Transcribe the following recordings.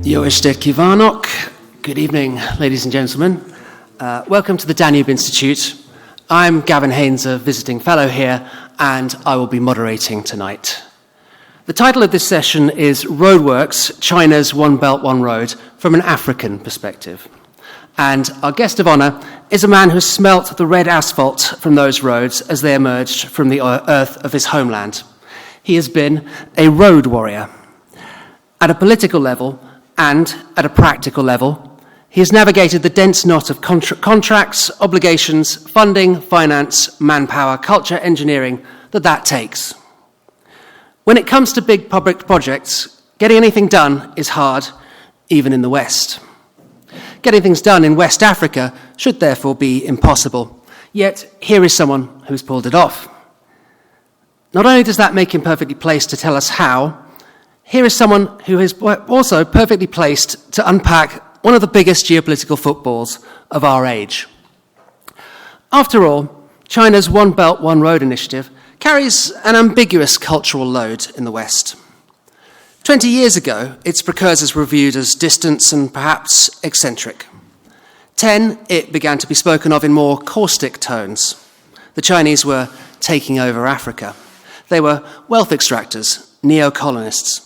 Joiste Kivanok. Good evening, ladies and gentlemen. Welcome to the Danube Institute. I'm Gavin Haynes, a visiting fellow here, and I will be moderating tonight. The title of this session is Roadworks, China's One Belt, One Road, from an African perspective. And our guest of honour is a man who smelt the red asphalt from those roads as they emerged from the earth of his homeland. He has been a road warrior. At a political level and at a practical level, he has navigated the dense knot of contracts, obligations, funding, finance, manpower, culture, engineering that takes. When it comes to big public projects, getting anything done is hard, even in the West. Getting things done in West Africa should therefore be impossible. Yet, here is someone who's pulled it off. Not only does that make him perfectly placed to tell us how, here is someone who is also perfectly placed to unpack one of the biggest geopolitical footballs of our age. After all, China's One Belt, One Road initiative carries an ambiguous cultural load in the West. 20 years ago, its precursors were viewed as distant and perhaps eccentric. 10, it began to be spoken of in more caustic tones. The Chinese were taking over Africa. They were wealth extractors, neo-colonists,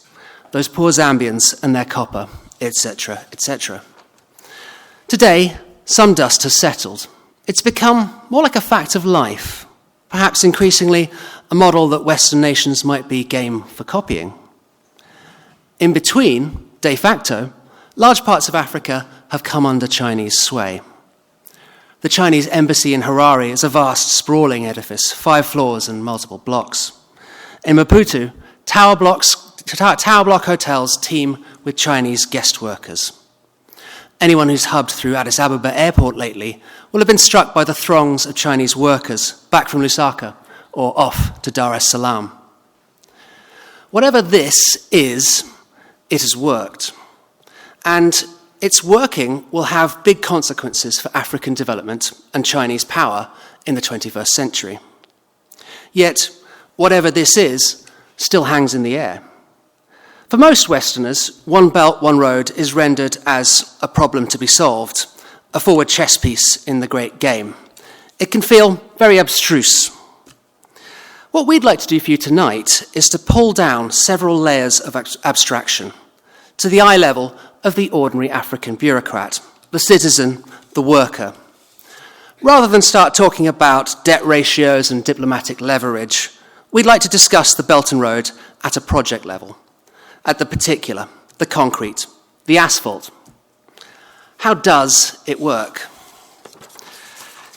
those poor Zambians and their copper, etc., etc. Today, some dust has settled. It's become more like a fact of life, perhaps increasingly a model that Western nations might be game for copying. In between, de facto, large parts of Africa have come under Chinese sway. The Chinese embassy in Harare is a vast, sprawling edifice, 5 floors and multiple blocks. In Maputo, tower block hotels teem with Chinese guest workers. Anyone who's hubbed through Addis Ababa airport lately will have been struck by the throngs of Chinese workers back from Lusaka or off to Dar es Salaam. Whatever this is, it has worked. And its working will have big consequences for African development and Chinese power in the 21st century. Yet, whatever this is still hangs in the air. For most Westerners, One Belt, One Road is rendered as a problem to be solved, a forward chess piece in the great game. It can feel very abstruse. What we'd like to do for you tonight is to pull down several layers of abstraction to the eye level of the ordinary African bureaucrat, the citizen, the worker. Rather than start talking about debt ratios and diplomatic leverage, we'd like to discuss the Belt and Road at a project level. At the particular, the concrete, the asphalt. How does it work?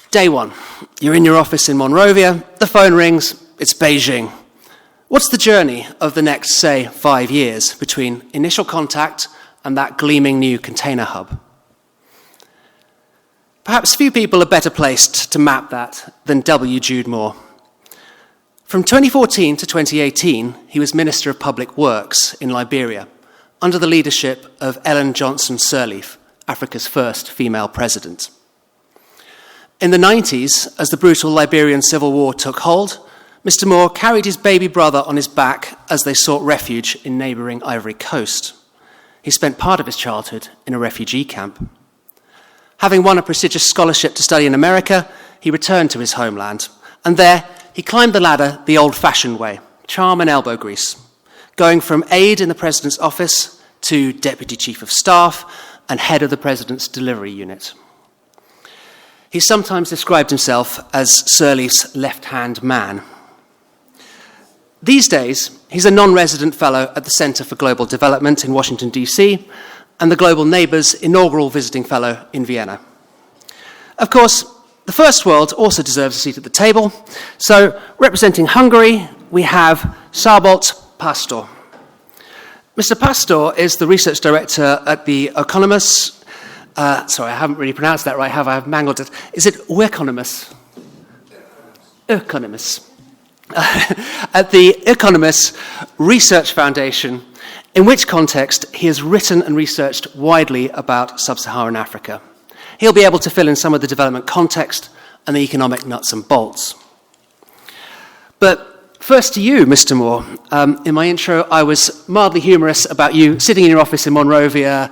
Day one, you're in your office in Monrovia, the phone rings, it's Beijing. What's the journey of the next, say, 5 years between initial contact and that gleaming new container hub? Perhaps few people are better placed to map that than Gyude Moore. From 2014 to 2018, he was Minister of Public Works in Liberia, under the leadership of Ellen Johnson Sirleaf, Africa's first female president. In the 90s, as the brutal Liberian civil war took hold, Mr. Moore carried his baby brother on his back as they sought refuge in neighbouring Ivory Coast. He spent part of his childhood in a refugee camp. Having won a prestigious scholarship to study in America, he returned to his homeland, and there he climbed the ladder the old-fashioned way, charm and elbow grease, going from aide in the president's office to deputy chief of staff and head of the president's delivery unit. He sometimes described himself as Sirleaf's left-hand man. These days, he's a non-resident fellow at the Center for Global Development in Washington, D.C., and the Global Neighbours inaugural visiting fellow in Vienna. Of course, the First World also deserves a seat at the table. So, representing Hungary, we have Szabolcs Pastor. Mr. Pastor is the research director at the Economist. Sorry, I haven't really pronounced that right, have I? I've mangled it. Is it Economist? Economist. At the Economist Research Foundation, in which context he has written and researched widely about sub-Saharan Africa. He'll be able to fill in some of the development context and the economic nuts and bolts. But First to you, Mr. Moore. In my intro, I was mildly humorous about you sitting in your office in Monrovia.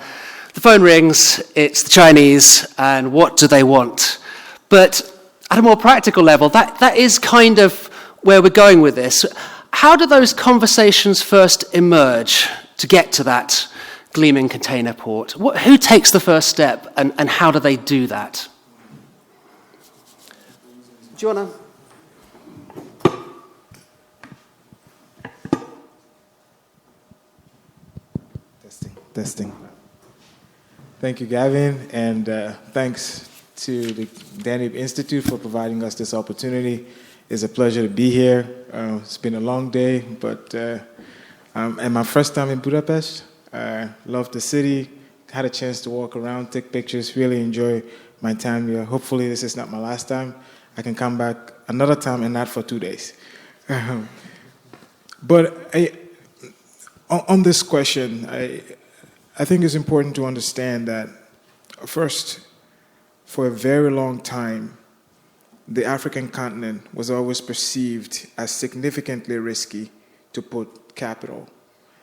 The phone rings, it's the Chinese, and what do they want? But at a more practical level, that is kind of where we're going with this. How do those conversations first emerge to get to that gleaming container port? Who takes the first step, and how do they do that? Do you want to? Testing. Thank you, Gavin, and thanks to the Danube Institute for providing us this opportunity. It's a pleasure to be here. It's been a long day, but and my first time in Budapest. Love the city. Had a chance to walk around, take pictures. Really enjoy my time here. Hopefully, this is not my last time. I can come back another time, and not for 2 days. But on this question, I think it's important to understand that, first, for a very long time, the African continent was always perceived as significantly risky to put capital.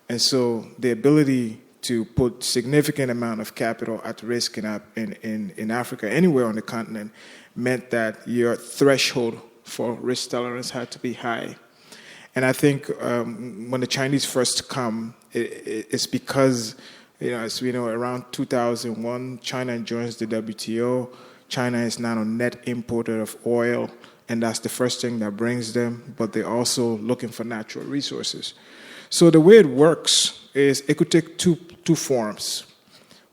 And so the ability to put significant amount of capital at risk in Africa, anywhere on the continent, meant that your threshold for risk tolerance had to be high. And I think when the Chinese first come, it's because, as we know, around 2001, China joins the WTO. China is now a net importer of oil, and that's the first thing that brings them, but they're also looking for natural resources. So the way it works is it could take two forms.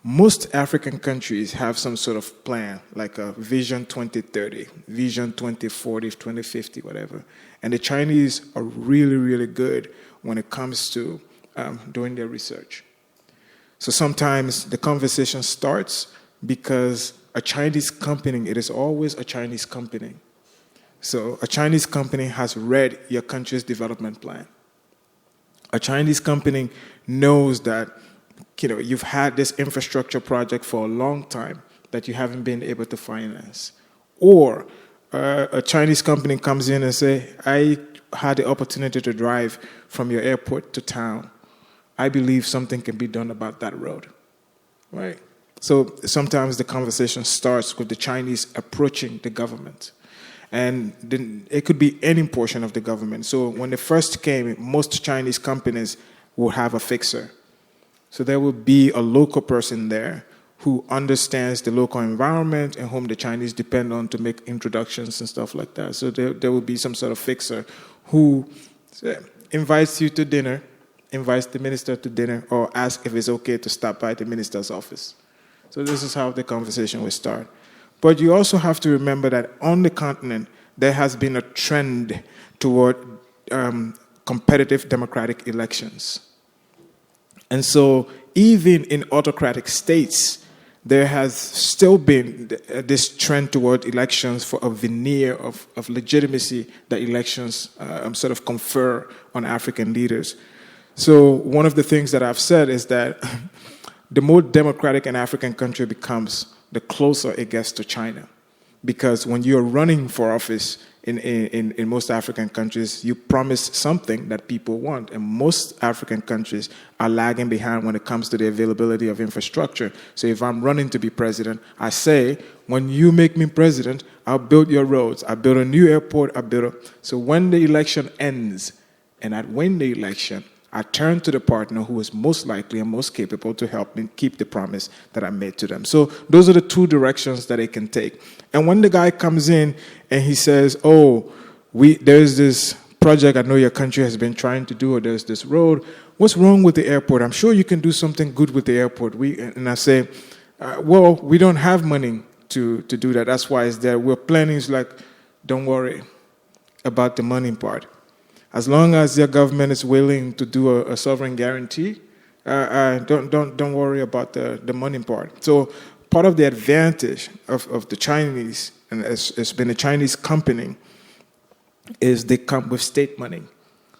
Most African countries have some sort of plan, like a Vision 2030, Vision 2040, 2050, whatever. And the Chinese are really, really good when it comes to doing their research. So sometimes the conversation starts because a Chinese company, it is always a Chinese company. So a Chinese company has read your country's development plan. A Chinese company knows that you've had this infrastructure project for a long time that you haven't been able to finance. Or a Chinese company comes in and say, I had the opportunity to drive from your airport to town. I believe something can be done about that road, right? So sometimes the conversation starts with the Chinese approaching the government. And then it could be any portion of the government. So when they first came, most Chinese companies will have a fixer. So there will be a local person there who understands the local environment and whom the Chinese depend on to make introductions and stuff like that. So there will be some sort of fixer who invites you to dinner, invites the minister to dinner, or asks if it's okay to stop by the minister's office. So this is how the conversation will start. But you also have to remember that on the continent, there has been a trend toward competitive democratic elections. And so even in autocratic states, there has still been this trend toward elections for a veneer of legitimacy that elections sort of confer on African leaders. So one of the things that I've said is that the more democratic an African country becomes, the closer it gets to China. Because when you're running for office in most African countries, you promise something that people want. And most African countries are lagging behind when it comes to the availability of infrastructure. So if I'm running to be president, I say, when you make me president, I'll build your roads. I'll build a new airport. So when the election ends, and I win the election, I turn to the partner who is most likely and most capable to help me keep the promise that I made to them. So those are the two directions that it can take. And when the guy comes in and he says, there's this project I know your country has been trying to do, or there's this road, what's wrong with the airport? I'm sure you can do something good with the airport. And I say, we don't have money to do that. That's why it's there. We're planning, don't worry about the money part. As long as your government is willing to do a sovereign guarantee, don't worry about the money part. So part of the advantage of the Chinese, and it's been a Chinese company, is they come with state money.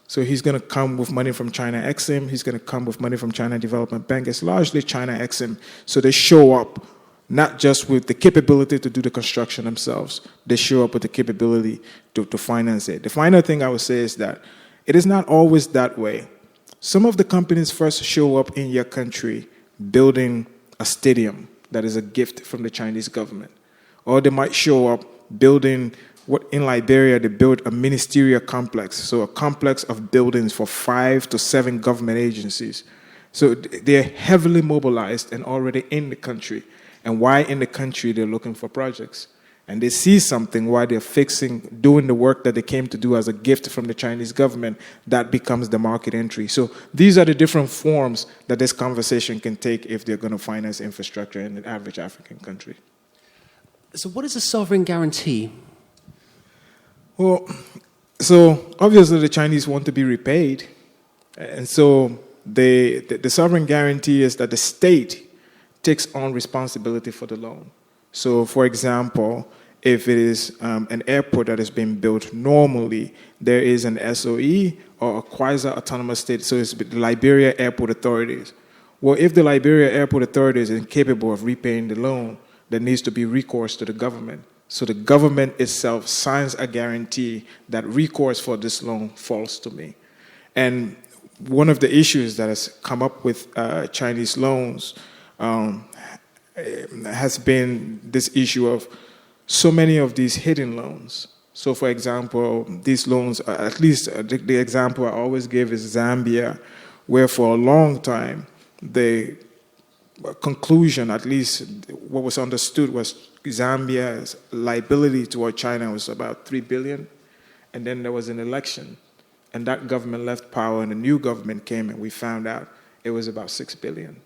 So he's going to come with money from China Exim. He's going to come with money from China Development Bank. It's largely China Exim. So they show up not just with the capability to do the construction themselves. They show up with the capability to finance it. The final thing I would say is that It is not always that way. Some of the companies first show up in your country building a stadium that is a gift from the Chinese government. Or they might show up building, what in Liberia, they built a ministerial complex, so a complex of buildings for 5 to 7 government agencies. So they're heavily mobilized and already in the country. And why in the country? They're looking for projects. And they see something while they're doing the work that they came to do as a gift from the Chinese government, that becomes the market entry. So these are the different forms that this conversation can take if they're going to finance infrastructure in an average African country. So what is a sovereign guarantee? Well, so obviously the Chinese want to be repaid. And so the sovereign guarantee is that the state takes on responsibility for the loan. So, for example, if it is an airport that is being built normally, there is an SOE or a quasi-autonomous state, so it's the Liberia Airport Authorities. Well, if the Liberia Airport Authorities is incapable of repaying the loan, there needs to be recourse to the government. So the government itself signs a guarantee that recourse for this loan falls to me. And one of the issues that has come up with Chinese loans has been this issue of so many of these hidden loans. So, for example, these loans, at least the example I always give is Zambia, where for a long time, the conclusion, at least what was understood, was Zambia's liability toward China was about $3 billion. And then there was an election, and that government left power, and a new government came, and we found out it was about $6 billion.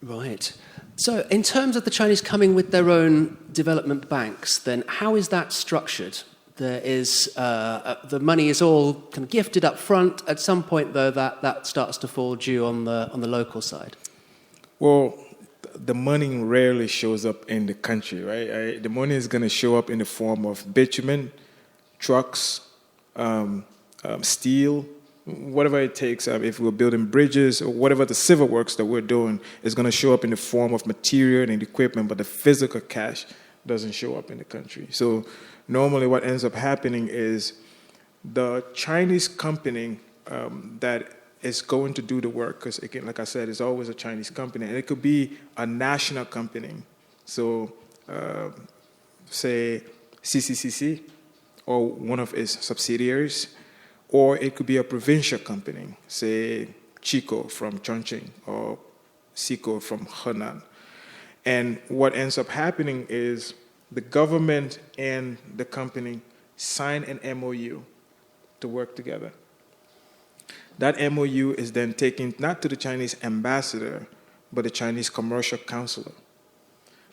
Right. So in terms of the Chinese coming with their own development banks, then how is that structured? There is the money is all kind of gifted up front. At some point, though, that starts to fall due on the local side. Well, the money rarely shows up in the country, right? The money is going to show up in the form of bitumen, trucks, steel, whatever it takes. If we're building bridges or whatever the civil works that we're doing is going to show up in the form of material and equipment, but the physical cash doesn't show up in the country. So normally what ends up happening is the Chinese company that is going to do the work, because again, like I said, it's always a Chinese company, and it could be a national company. So say CCCC or one of its subsidiaries, or it could be a provincial company, say Chico from Chongqing or Siko from Henan. And what ends up happening is the government and the company sign an MOU to work together. That MOU is then taken not to the Chinese ambassador, but the Chinese commercial counselor.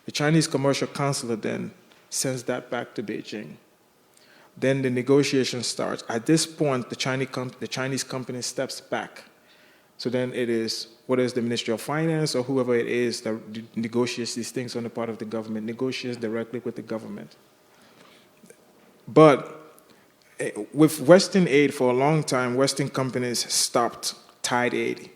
The Chinese commercial counselor then sends that back to Beijing. Then the negotiation starts. At this point, the Chinese company steps back. So then it is, whether it's the Ministry of Finance or whoever it is that negotiates these things on the part of the government, negotiates directly with the government. But with Western aid, for a long time, Western companies stopped tied aid,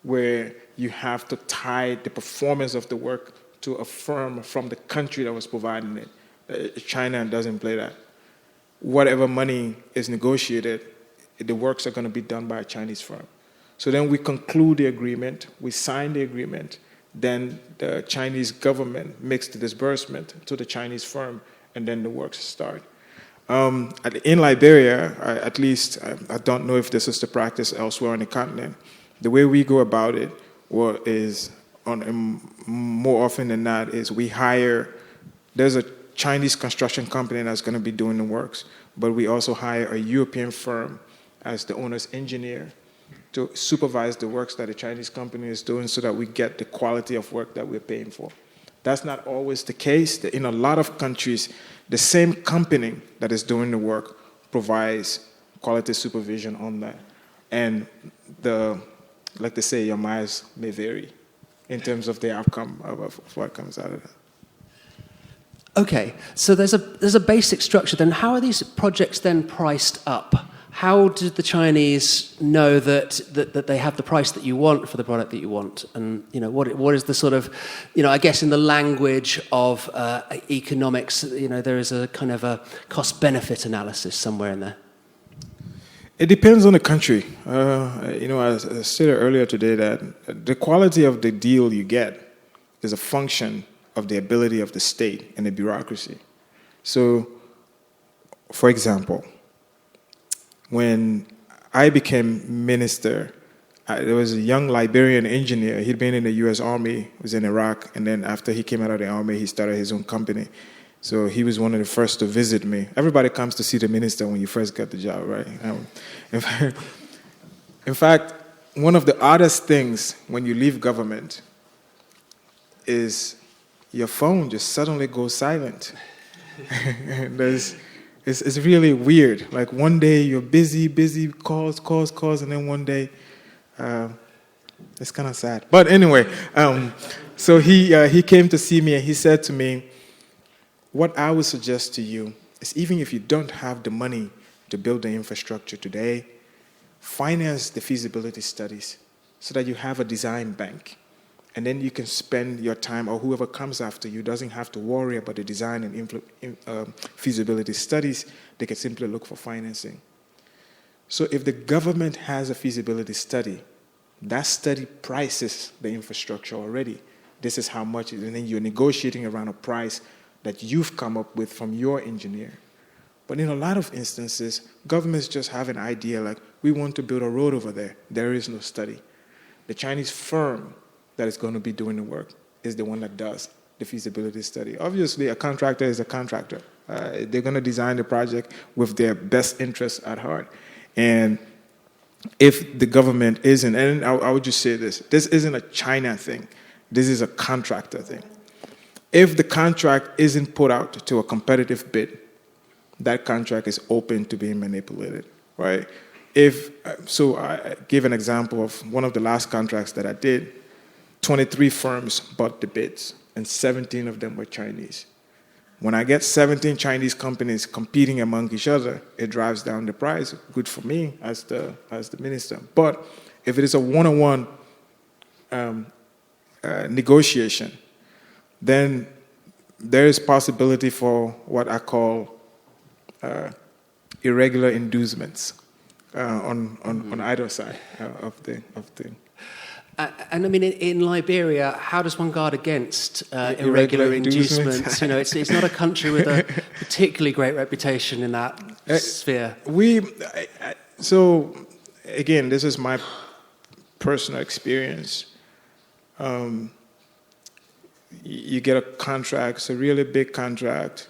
where you have to tie the performance of the work to a firm from the country that was providing it. China doesn't play that. Whatever money is negotiated, the works are going to be done by a Chinese firm. So then we conclude the agreement, we sign the agreement, then the Chinese government makes the disbursement to the Chinese firm, and then the works start. In Liberia, at least, I don't know if this is the practice elsewhere on the continent, the way we go about it is, more often than not, is we hire, there's a Chinese construction company that's going to be doing the works, but we also hire a European firm as the owner's engineer to supervise the works that the Chinese company is doing so that we get the quality of work that we're paying for. That's not always the case. In a lot of countries, the same company that is doing the work provides quality supervision on that. And like they say, your miles may vary in terms of the outcome of what comes out of that. Okay, so there's a basic structure. Then how are these projects then priced up? How do the Chinese know that they have the price that you want for the product that you want? And what is the sort of, I guess in the language of economics, there is a kind of a cost-benefit analysis somewhere in there. It depends on the country. I stated earlier today that the quality of the deal you get is a function of the ability of the state and the bureaucracy. So, for example, when I became minister, there was a young Liberian engineer. He'd been in the U.S. Army, was in Iraq, and then after he came out of the Army, he started his own company. So he was one of the first to visit me. Everybody comes to see the minister when you first get the job, right? In fact, one of the oddest things when you leave government is your phone just suddenly goes silent. It's really weird. Like one day you're busy, calls, and then one day it's kind of sad. But anyway, so he came to see me and he said to me, what I would suggest to you is even if you don't have the money to build the infrastructure today, finance the feasibility studies so that you have a design bank. And then you can spend your time, or whoever comes after you doesn't have to worry about the design and feasibility studies. They can simply look for financing. So if the government has a feasibility study, that study prices the infrastructure already. This is how much, and then you're negotiating around a price that you've come up with from your engineer. But in a lot of instances, governments just have an idea like, we want to build a road over there. There is no study. The Chinese firm that is going to be doing the work is the one that does the feasibility study. Obviously, a contractor is a contractor. They're going to design the project with their best interests at heart. And if the government isn't, and I would just say this isn't a China thing. This is a contractor thing. If the contract isn't put out to a competitive bid, that contract is open to being manipulated, right? So I give an example of one of the last contracts that I did. 23 firms bought the bids, and 17 of them were Chinese. When I get 17 Chinese companies competing among each other, it drives down the price. Good for me as the minister. But if it is a one-on-one negotiation, then there is possibility for what I call irregular inducements on either side of the. And I mean, in Liberia, how does one guard against irregular inducements? It's not a country with a particularly great reputation in that sphere. So again, this is my personal experience. You get a contract, it's a really big contract,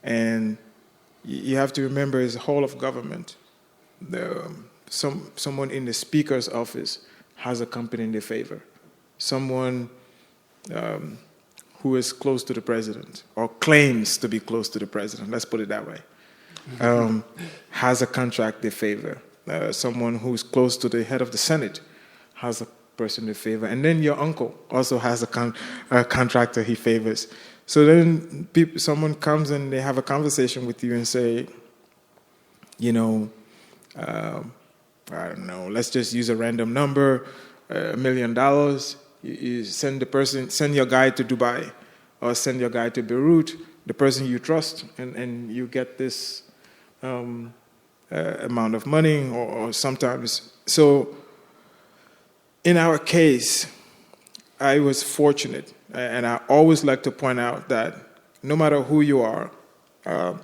and you have to remember it's the whole of government. Someone in the speaker's office has a company in their favor. Someone who is close to the president, or claims to be close to the president, let's put it that way, has a contract in their favor. Someone who's close to the head of the Senate has a person in favor. And then your uncle also has a contractor he favors. So then someone comes and they have a conversation with you and say, I don't know, let's just use a random number, $1 million. You send your guy to Dubai or send your guy to Beirut, the person you trust, and you get this amount of money or sometimes. So in our case, I was fortunate, and I always like to point out that no matter who you are, $1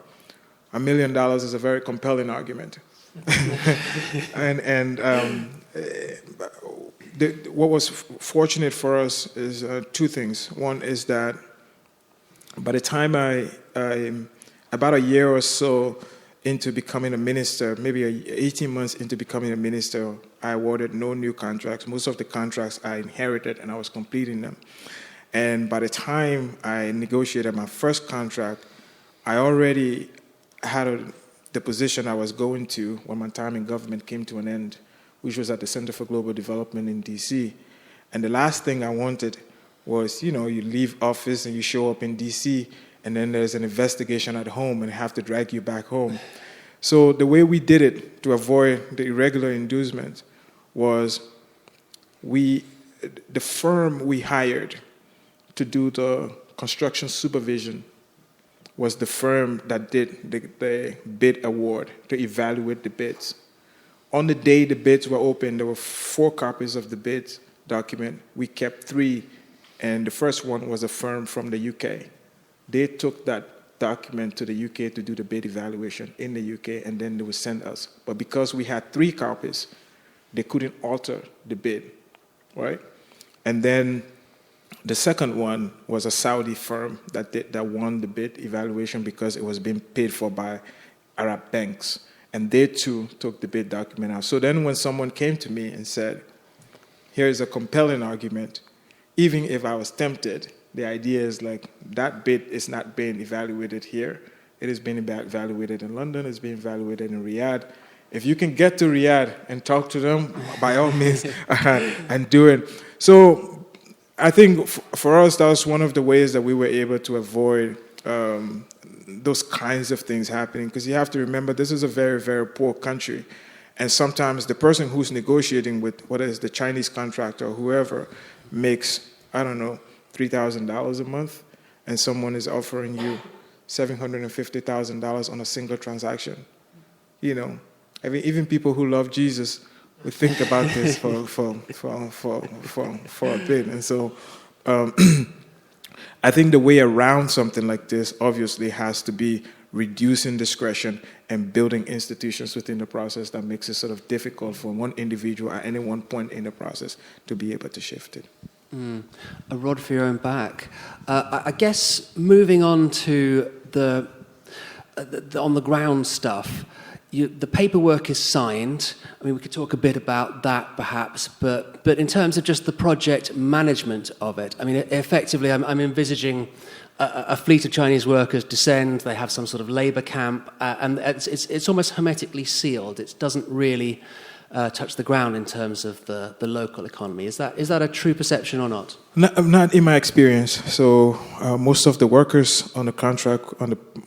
million is a very compelling argument. What was fortunate for us is two things. One is that by the time I about a year or so into becoming a minister, maybe 18 months into becoming a minister, I awarded no new contracts. Most of the contracts I inherited, and I was completing them. And by the time I negotiated my first contract, I already had the position I was going to when my time in government came to an end, which was at the Center for Global Development in D.C. And the last thing I wanted was, you leave office and you show up in D.C., and then there's an investigation at home and have to drag you back home. So the way we did it to avoid the irregular inducement was the firm we hired to do the construction supervision was the firm that did the bid award to evaluate the bids. On the day the bids were opened, there were 4 copies of the bids document. We kept 3, and the first one was a firm from the UK. They took that document to the UK to do the bid evaluation in the UK, and then they would send us. But because we had 3 copies, they couldn't alter the bid, right? And then the second one was a Saudi firm that won the bid evaluation because it was being paid for by Arab banks. And they too took the bid document out. So then when someone came to me and said, here is a compelling argument, even if I was tempted, the idea is like that bid is not being evaluated here. It is being evaluated in London, it's being evaluated in Riyadh. If you can get to Riyadh and talk to them, by all means, and do it. So I think for us, that was one of the ways that we were able to avoid those kinds of things happening, because you have to remember this is a very, very poor country. And sometimes the person who's negotiating with, whether it's the Chinese contractor or whoever, makes, I don't know, $3,000 a month, and someone is offering you $750,000 on a single transaction. You know, I mean, even people who love Jesus would think about this for a bit. And so I think the way around something like this obviously has to be reducing discretion and building institutions within the process that makes it sort of difficult for one individual at any one point in the process to be able to shift it. A rod for your own back. I guess moving on to the on the ground stuff, the paperwork is signed. I mean, we could talk a bit about that perhaps, but in terms of just the project management of it, I mean, effectively, I'm envisaging a fleet of Chinese workers descend. They have some sort of labor camp, and it's almost hermetically sealed. It doesn't really touch the ground in terms of the local economy. Is that a true perception or not? Not in my experience. So most of the workers on the contract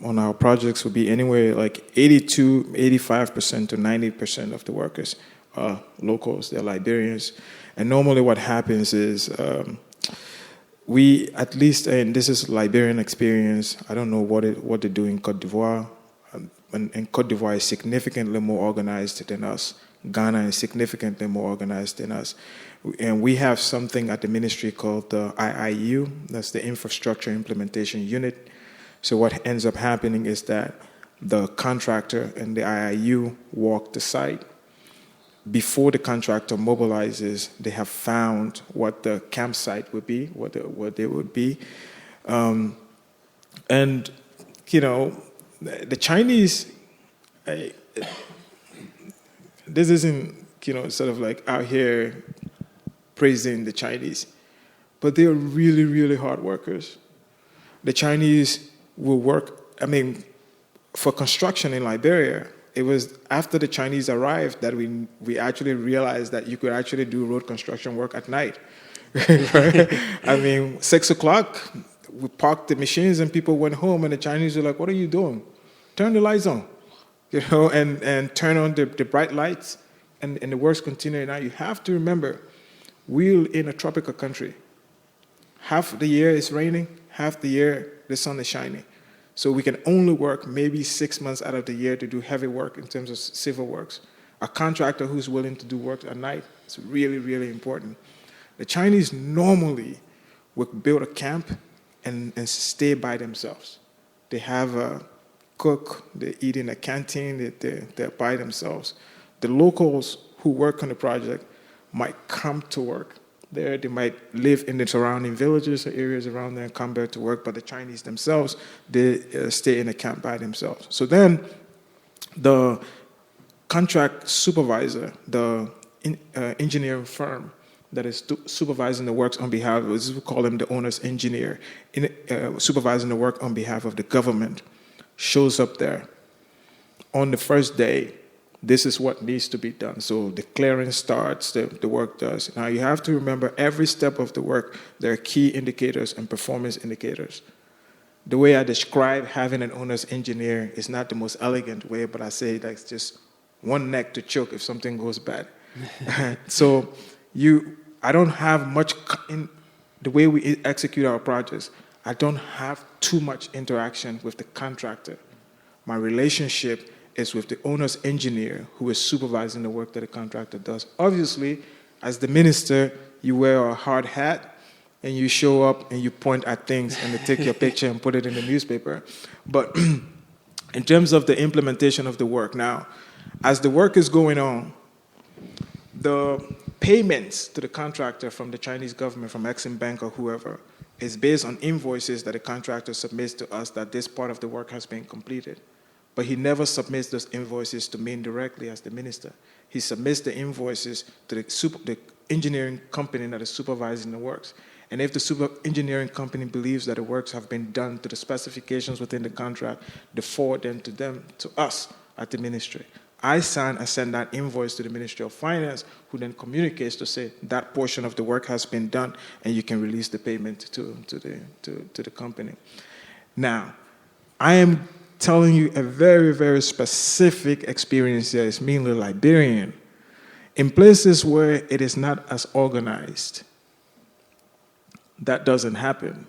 on our projects would be anywhere like 85% to 90% of the workers are locals. They're Liberians, and normally what happens is we, at least, and this is Liberian experience. I don't know what they do in Côte d'Ivoire, and Côte d'Ivoire is significantly more organized than us. Ghana is significantly more organized than us. And we have something at the ministry called the IIU, that's the Infrastructure Implementation Unit. So what ends up happening is that the contractor and the IIU walk the site. Before the contractor mobilizes, they have found what the campsite would be, what they would be. And, you know, the Chinese... this isn't, you know, sort of like out here praising the Chinese, but they are really, really hard workers. The Chinese will work, I mean, for construction in Liberia, it was after the Chinese arrived that we actually realized that you could actually do road construction work at night. Right? I mean, 6 o'clock, we parked the machines and people went home, and the Chinese were like, what are you doing? Turn the lights on. You know, and turn on the bright lights, and the works continue. Now, you have to remember, we're in a tropical country. Half the year it's raining, half the year the sun is shining. So we can only work maybe 6 months out of the year to do heavy work in terms of civil works. A contractor who's willing to do work at night is really, really important. The Chinese normally would build a camp and stay by themselves. They have a cook, they eat in a canteen, they're by themselves. The locals who work on the project might come to work there. They might live in the surrounding villages or areas around there and come back to work, but the Chinese themselves, they stay in a camp by themselves. So then the contract supervisor, the engineering firm that is supervising the works on behalf of, we call him the owner's engineer, supervising the work on behalf of the government, shows up there. On the first day, this is what needs to be done. So the clearance starts, the work does. Now you have to remember every step of the work, there are key indicators and performance indicators. The way I describe having an owner's engineer is not the most elegant way, but I say that's just one neck to choke if something goes bad. So I don't have much, in the way we execute our projects, I don't have too much interaction with the contractor. My relationship is with the owner's engineer who is supervising the work that the contractor does. Obviously, as the minister, you wear a hard hat and you show up and you point at things and they take your picture and put it in the newspaper. But in terms of the implementation of the work, now, as the work is going on, the payments to the contractor from the Chinese government, from Exim Bank or whoever, is based on invoices that the contractor submits to us that this part of the work has been completed. But he never submits those invoices to me directly as the minister. He submits the invoices to the engineering company that is supervising the works. And if the engineering company believes that the works have been done to the specifications within the contract, they forward them to us at the ministry. I sign and send that invoice to the Ministry of Finance, who then communicates to say that portion of the work has been done, and you can release the payment to the company. Now, I am telling you a very, very specific experience here. It's mainly Liberian. In places where it is not as organized, that doesn't happen.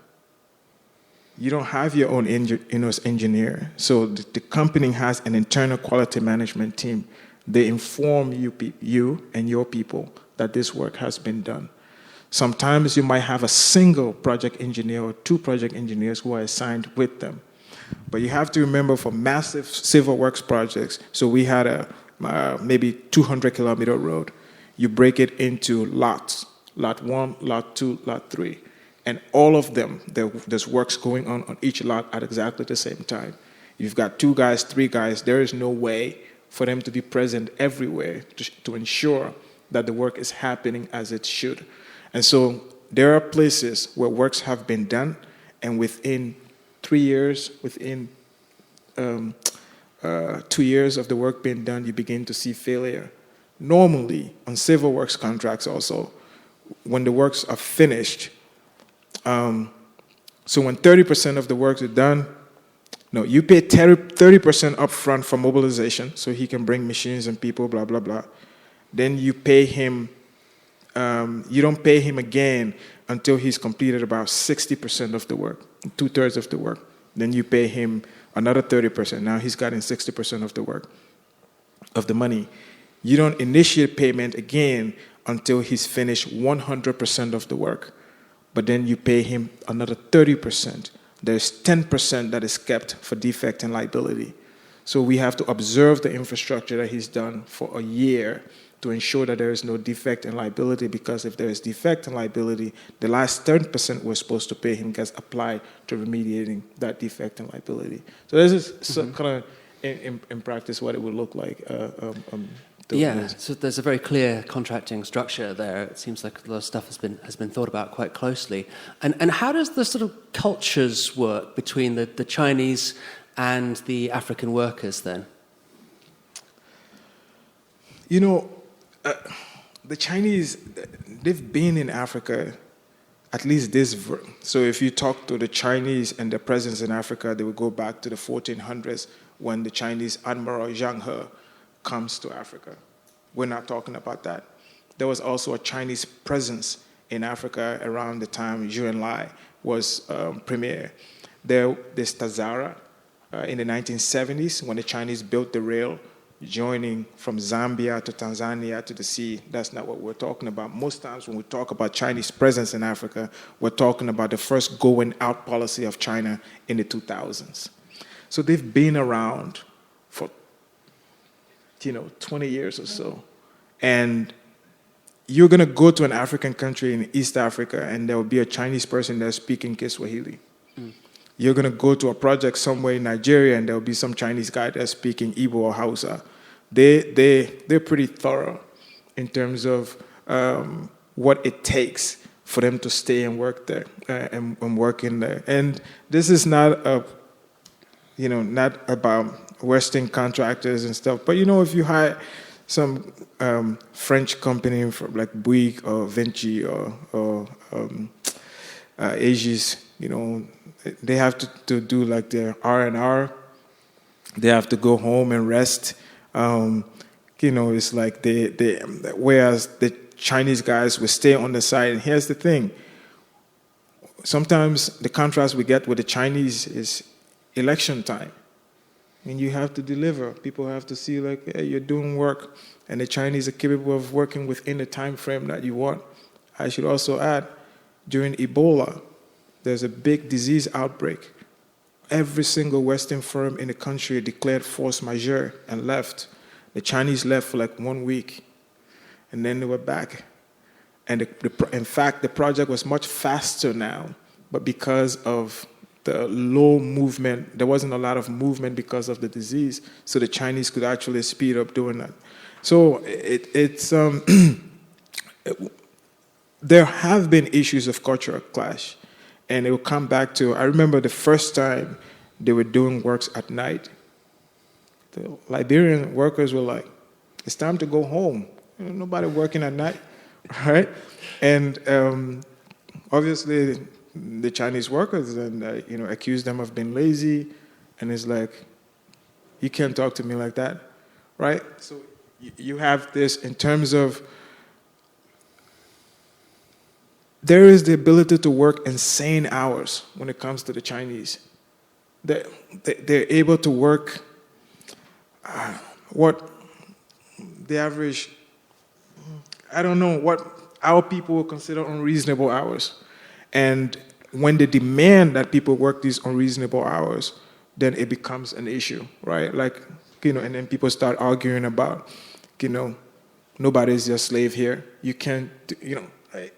You don't have your own in-house engineer. So the company has an internal quality management team. They inform you and your people that this work has been done. Sometimes you might have a single project engineer or two project engineers who are assigned with them. But you have to remember, for massive civil works projects, so we had a maybe 200-kilometer road. You break it into lots, lot 1, lot 2, lot 3. And all of them, there's works going on each lot at exactly the same time. You've got 2 guys, 3 guys. There is no way for them to be present everywhere to ensure that the work is happening as it should. And so there are places where works have been done, and within 3 years, within 2 years of the work being done, you begin to see failure. Normally, on civil works contracts also, when the works are finished, so when 30% of the work is done, no, you pay 30% upfront for mobilization, so he can bring machines and people, blah, blah, blah. Then you pay him, you don't pay him again until he's completed about 60% of the work, 2/3 of the work. Then you pay him another 30%. Now he's gotten 60% of the work, of the money. You don't initiate payment again until he's finished 100% of the work. But then you pay him another 30%. There's 10% that is kept for defect and liability. So we have to observe the infrastructure that he's done for a year to ensure that there is no defect and liability, because if there is defect and liability, the last 10% we're supposed to pay him gets applied to remediating that defect and liability. So this is kind of, in practice, what it would look like. So there's a very clear contracting structure there. It seems like a lot of stuff has been thought about quite closely. And how does the sort of cultures work between the Chinese and the African workers then? You know, the Chinese, they've been in Africa, at least so if you talk to the Chinese and their presence in Africa, they will go back to the 1400s when the Chinese Admiral Zhang He comes to Africa. We're not talking about that. There was also a Chinese presence in Africa around the time Zhou Enlai was premier. There's Tazara in the 1970s when the Chinese built the rail joining from Zambia to Tanzania to the sea. That's not what we're talking about. Most times when we talk about Chinese presence in Africa, we're talking about the first going out policy of China in the 2000s. So they've been around for 20 years or so. And you're going to go to an African country in East Africa and there will be a Chinese person there speaking Kiswahili. You're going to go to a project somewhere in Nigeria and there will be some Chinese guy there speaking Igbo or Hausa. They're pretty thorough in terms of what it takes for them to stay and work there and work in there. And this is not not about Western contractors and stuff. But if you hire some French company like Bouygues or Vinci or Aegis, they have to do like their R&R. They have to go home and rest. It's like whereas the Chinese guys will stay on the side. And here's the thing. Sometimes the contrast we get with the Chinese is election time. and you have to deliver. People have to see like, hey, you're doing work, and the Chinese are capable of working within the time frame that you want. I should also add, during Ebola, there's a big disease outbreak. Every single Western firm in the country declared force majeure and left. The Chinese left for like 1 week, and then they were back. And in fact, the project was much faster now, but because of the low movement, there wasn't a lot of movement because of the disease, so the Chinese could actually speed up doing that. So there have been issues of cultural clash, and it will come back to, I remember the first time they were doing works at night. The Liberian workers were like, it's time to go home. Nobody working at night, right? And obviously the Chinese workers accused them of being lazy, and it's like, you can't talk to me like that, right? So you have this in terms of, there is the ability to work insane hours when it comes to the Chinese. They're able to work what the average, I don't know, what our people will consider unreasonable hours. And when they demand that people work these unreasonable hours, then it becomes an issue, right? Like, and then people start arguing about, nobody's your slave here. You can't, right?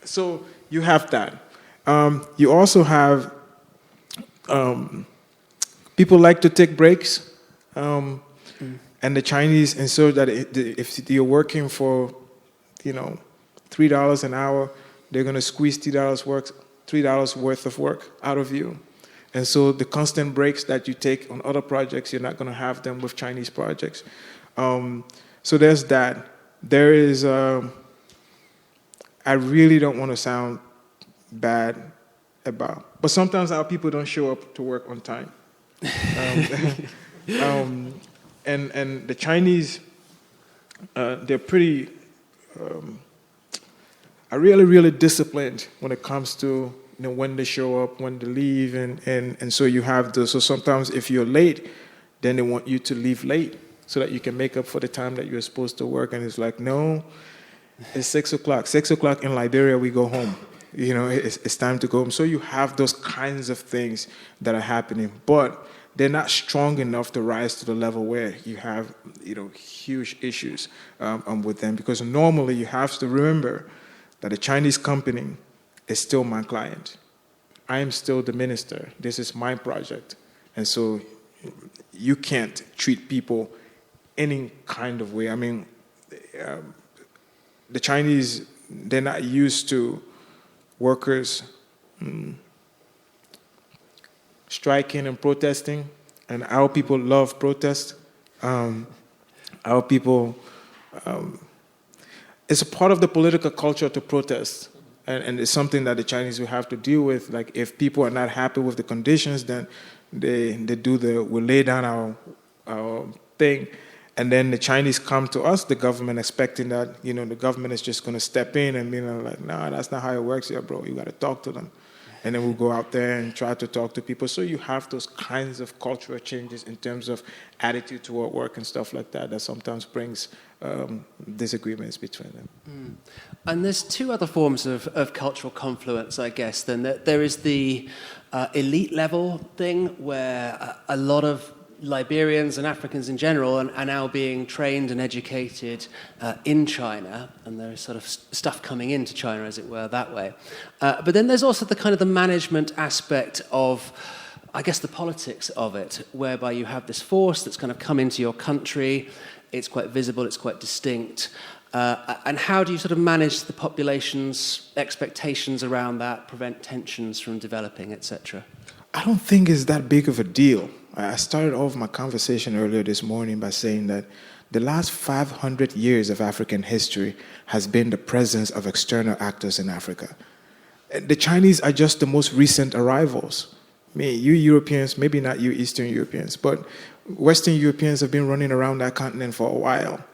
So you have that. You also have people like to take breaks, and the Chinese ensure that if you're working for, $3 an hour, they're going to squeeze $3 worth of work out of you. And so the constant breaks that you take on other projects, you're not going to have them with Chinese projects. So there's that. There is, I really don't want to sound bad about, but sometimes our people don't show up to work on time. And the Chinese, they're pretty, are really, really disciplined when it comes to when they show up, when they leave, and so you have so sometimes if you're late, then they want you to leave late so that you can make up for the time that you're supposed to work, and it's like, no, it's 6 o'clock. 6 o'clock in Liberia, we go home. It's time to go home. So you have those kinds of things that are happening, but they're not strong enough to rise to the level where you have, huge issues with them. Because normally you have to remember that a Chinese company is still my client. I am still the minister. This is my project. And so you can't treat people any kind of way. I mean, the Chinese, they're not used to workers striking and protesting, and our people love protest. Our people, it's a part of the political culture to protest, and it's something that the Chinese will have to deal with. Like, if people are not happy with the conditions, then we lay down our thing, and then the Chinese come to us, the government, expecting that the government is just going to step in and be like, no, that's not how it works here, bro. You got to talk to them. And then we'll go out there and try to talk to people. So you have those kinds of cultural changes in terms of attitude toward work and stuff like that sometimes brings disagreements between them. Mm. And there's two other forms of cultural confluence, I guess. Then there is the elite level thing where a lot of Liberians and Africans in general are now being trained and educated in China, and there is sort of stuff coming into China, as it were, that way. But then there's also the kind of the management aspect of, I guess, the politics of it, whereby you have this force that's kind of come into your country. It's quite visible, it's quite distinct. And how do you sort of manage the population's expectations around that, prevent tensions from developing, etc.? I don't think it's that big of a deal. I started off my conversation earlier this morning by saying that the last 500 years of African history has been the presence of external actors in Africa. The Chinese are just the most recent arrivals. I mean, you Europeans, maybe not you Eastern Europeans, but Western Europeans have been running around that continent for a while.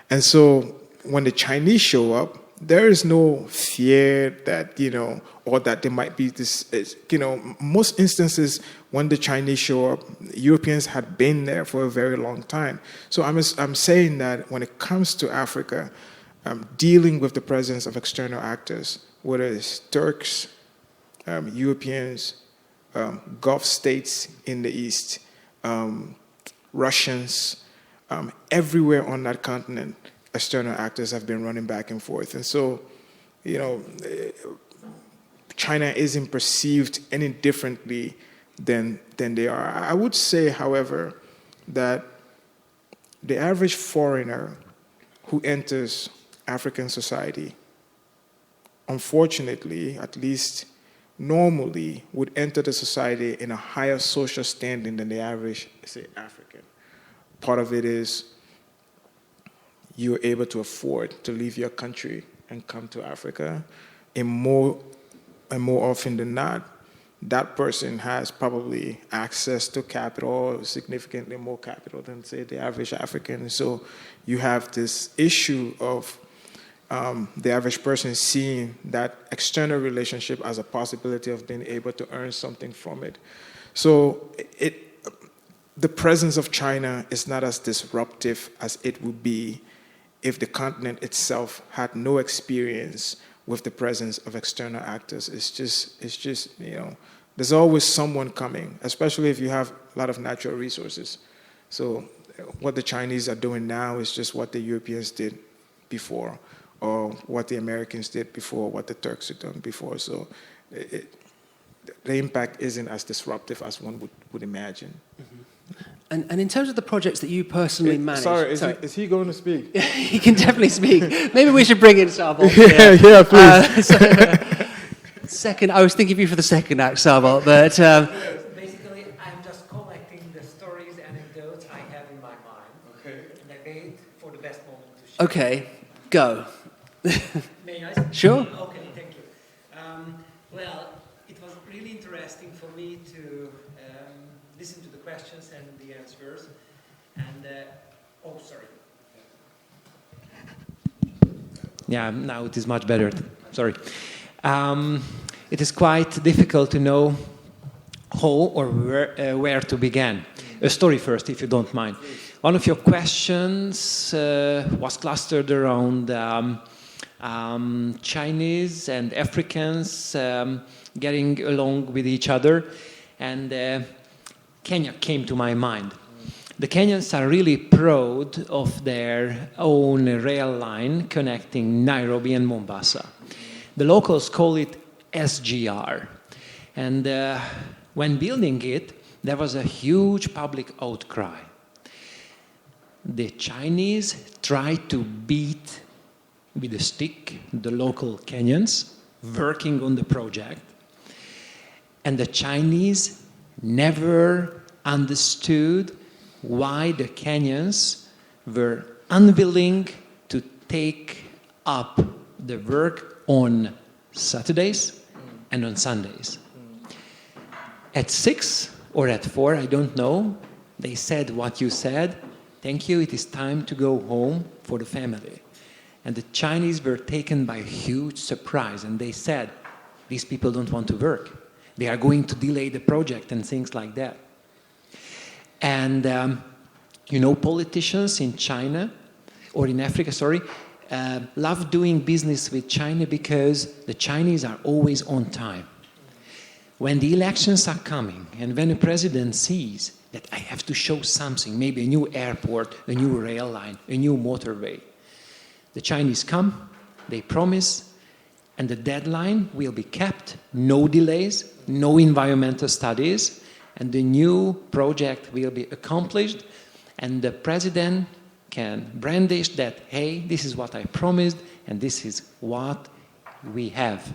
And so when the Chinese show up, there is no fear that, or that there might be this, most instances when the Chinese show up, Europeans had been there for a very long time. So I'm saying that when it comes to Africa, dealing with the presence of external actors, whether it's Turks, Europeans, Gulf states in the East, Russians, everywhere on that continent, external actors have been running back and forth. And so, China isn't perceived any differently than they are. I would say, however, that the average foreigner who enters African society, unfortunately, at least normally, would enter the society in a higher social standing than the average, say, African. Part of it is you're able to afford to leave your country and come to Africa. And more often than not, that person has probably access to capital, significantly more capital than, say, the average African. So you have this issue of the average person seeing that external relationship as a possibility of being able to earn something from it. So the presence of China is not as disruptive as it would be if the continent itself had no experience with the presence of external actors. It's just there's always someone coming, especially if you have a lot of natural resources. So what the Chinese are doing now is just what the Europeans did before, or what the Americans did before, what the Turks had done before. So the impact isn't as disruptive as one would imagine. Mm-hmm. And in terms of the projects that you personally manage... Is he going to speak? He can definitely speak. Maybe we should bring in Sarbal. Yeah, please. Second, I was thinking of you for the second act, Sarbal, but... Basically, I'm just collecting the stories, anecdotes I have in my mind. Okay. And I wait for the best moment to share. Okay, go. May I? Sure. Okay, thank you. Well, it was really interesting for me to listen to the questions and the answers. And, sorry. Yeah, now it is much better. Sorry. It is quite difficult to know how or where to begin. A story first, if you don't mind. One of your questions was clustered around Chinese and Africans getting along with each other, and Kenya came to my mind. The Kenyans are really proud of their own rail line connecting Nairobi and Mombasa. The locals call it SGR. And when building it, there was a huge public outcry. The Chinese tried to beat with a stick the local Kenyans working on the project. And the Chinese never understood why the Kenyans were unwilling to take up the work on Saturdays and on Sundays. At 6 or at 4, I don't know, they said what you said, thank you, it is time to go home for the family. And the Chinese were taken by a huge surprise, and they said, these people don't want to work. They are going to delay the project and things like that. And, politicians in China, or in Africa, love doing business with China because the Chinese are always on time. When the elections are coming, and when a president sees that I have to show something, maybe a new airport, a new rail line, a new motorway, the Chinese come, they promise, and the deadline will be kept, no delays, no environmental studies, and the new project will be accomplished, and the president can brandish that, hey, this is what I promised, and this is what we have.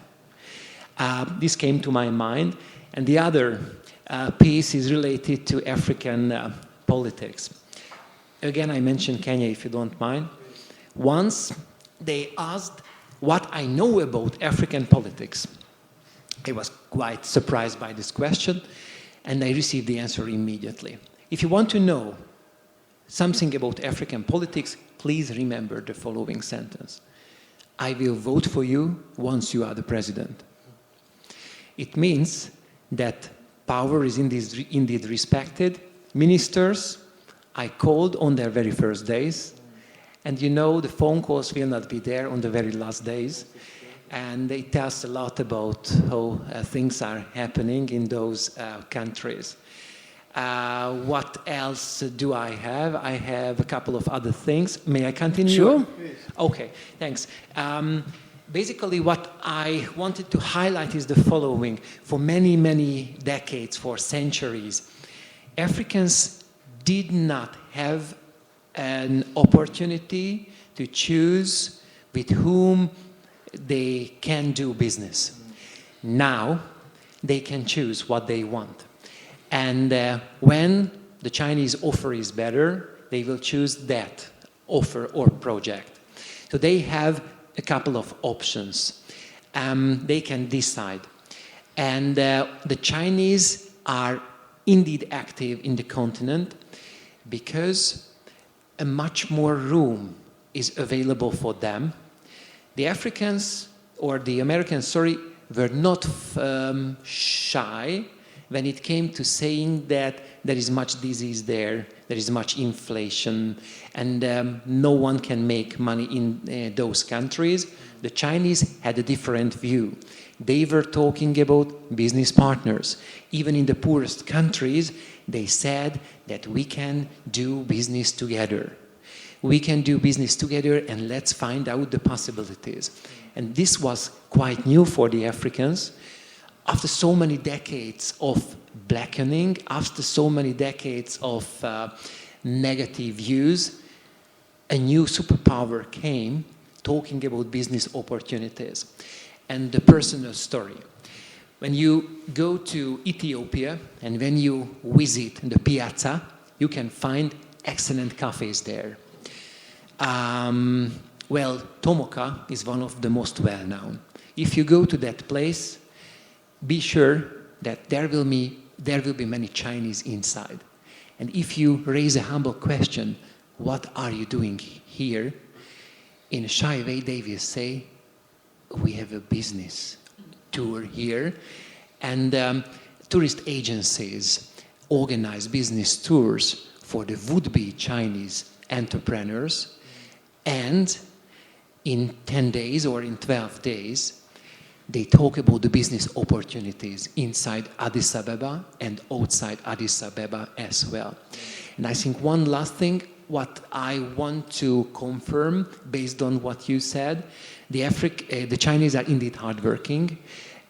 This came to my mind, and the other piece is related to African politics. Again, I mentioned Kenya, if you don't mind. Once they asked what I know about African politics. I was quite surprised by this question, and I received the answer immediately. If you want to know something about African politics, please remember the following sentence. I will vote for you once you are the president. It means that power is indeed respected, ministers I called on their very first days. And you know, the phone calls will not be there on the very last days. And it tells a lot about how things are happening in those countries. What else do I have? I have a couple of other things. May I continue? Sure. Okay, thanks. Basically, what I wanted to highlight is the following. For many, many decades, for centuries, Africans did not have an opportunity to choose with whom they can do business. Now, they can choose what they want. And when the Chinese offer is better, they will choose that offer or project. So they have a couple of options. They can decide. And the Chinese are indeed active in the continent because a much more room is available for them. The Africans, or the Americans, were not shy when it came to saying that there is much disease there is much inflation, and no one can make money in those countries. The Chinese had a different view. They were talking about business partners. Even in the poorest countries, they said that we can do business together. We can do business together, and let's find out the possibilities. And this was quite new for the Africans. After so many decades of blackening, after so many decades of negative views, a new superpower came talking about business opportunities. And the personal story. When you go to Ethiopia and when you visit the piazza, you can find excellent cafes there. Well, Tomoka is one of the most well-known. If you go to that place, be sure that there will be many Chinese inside. And if you raise a humble question, what are you doing here? In a shy way, they will say, we have a business tour here. And tourist agencies organize business tours for the would-be Chinese entrepreneurs. And in 10 days or in 12 days, they talk about the business opportunities inside Addis Ababa and outside Addis Ababa as well. And I think one last thing, what I want to confirm based on what you said, the Chinese are indeed hardworking,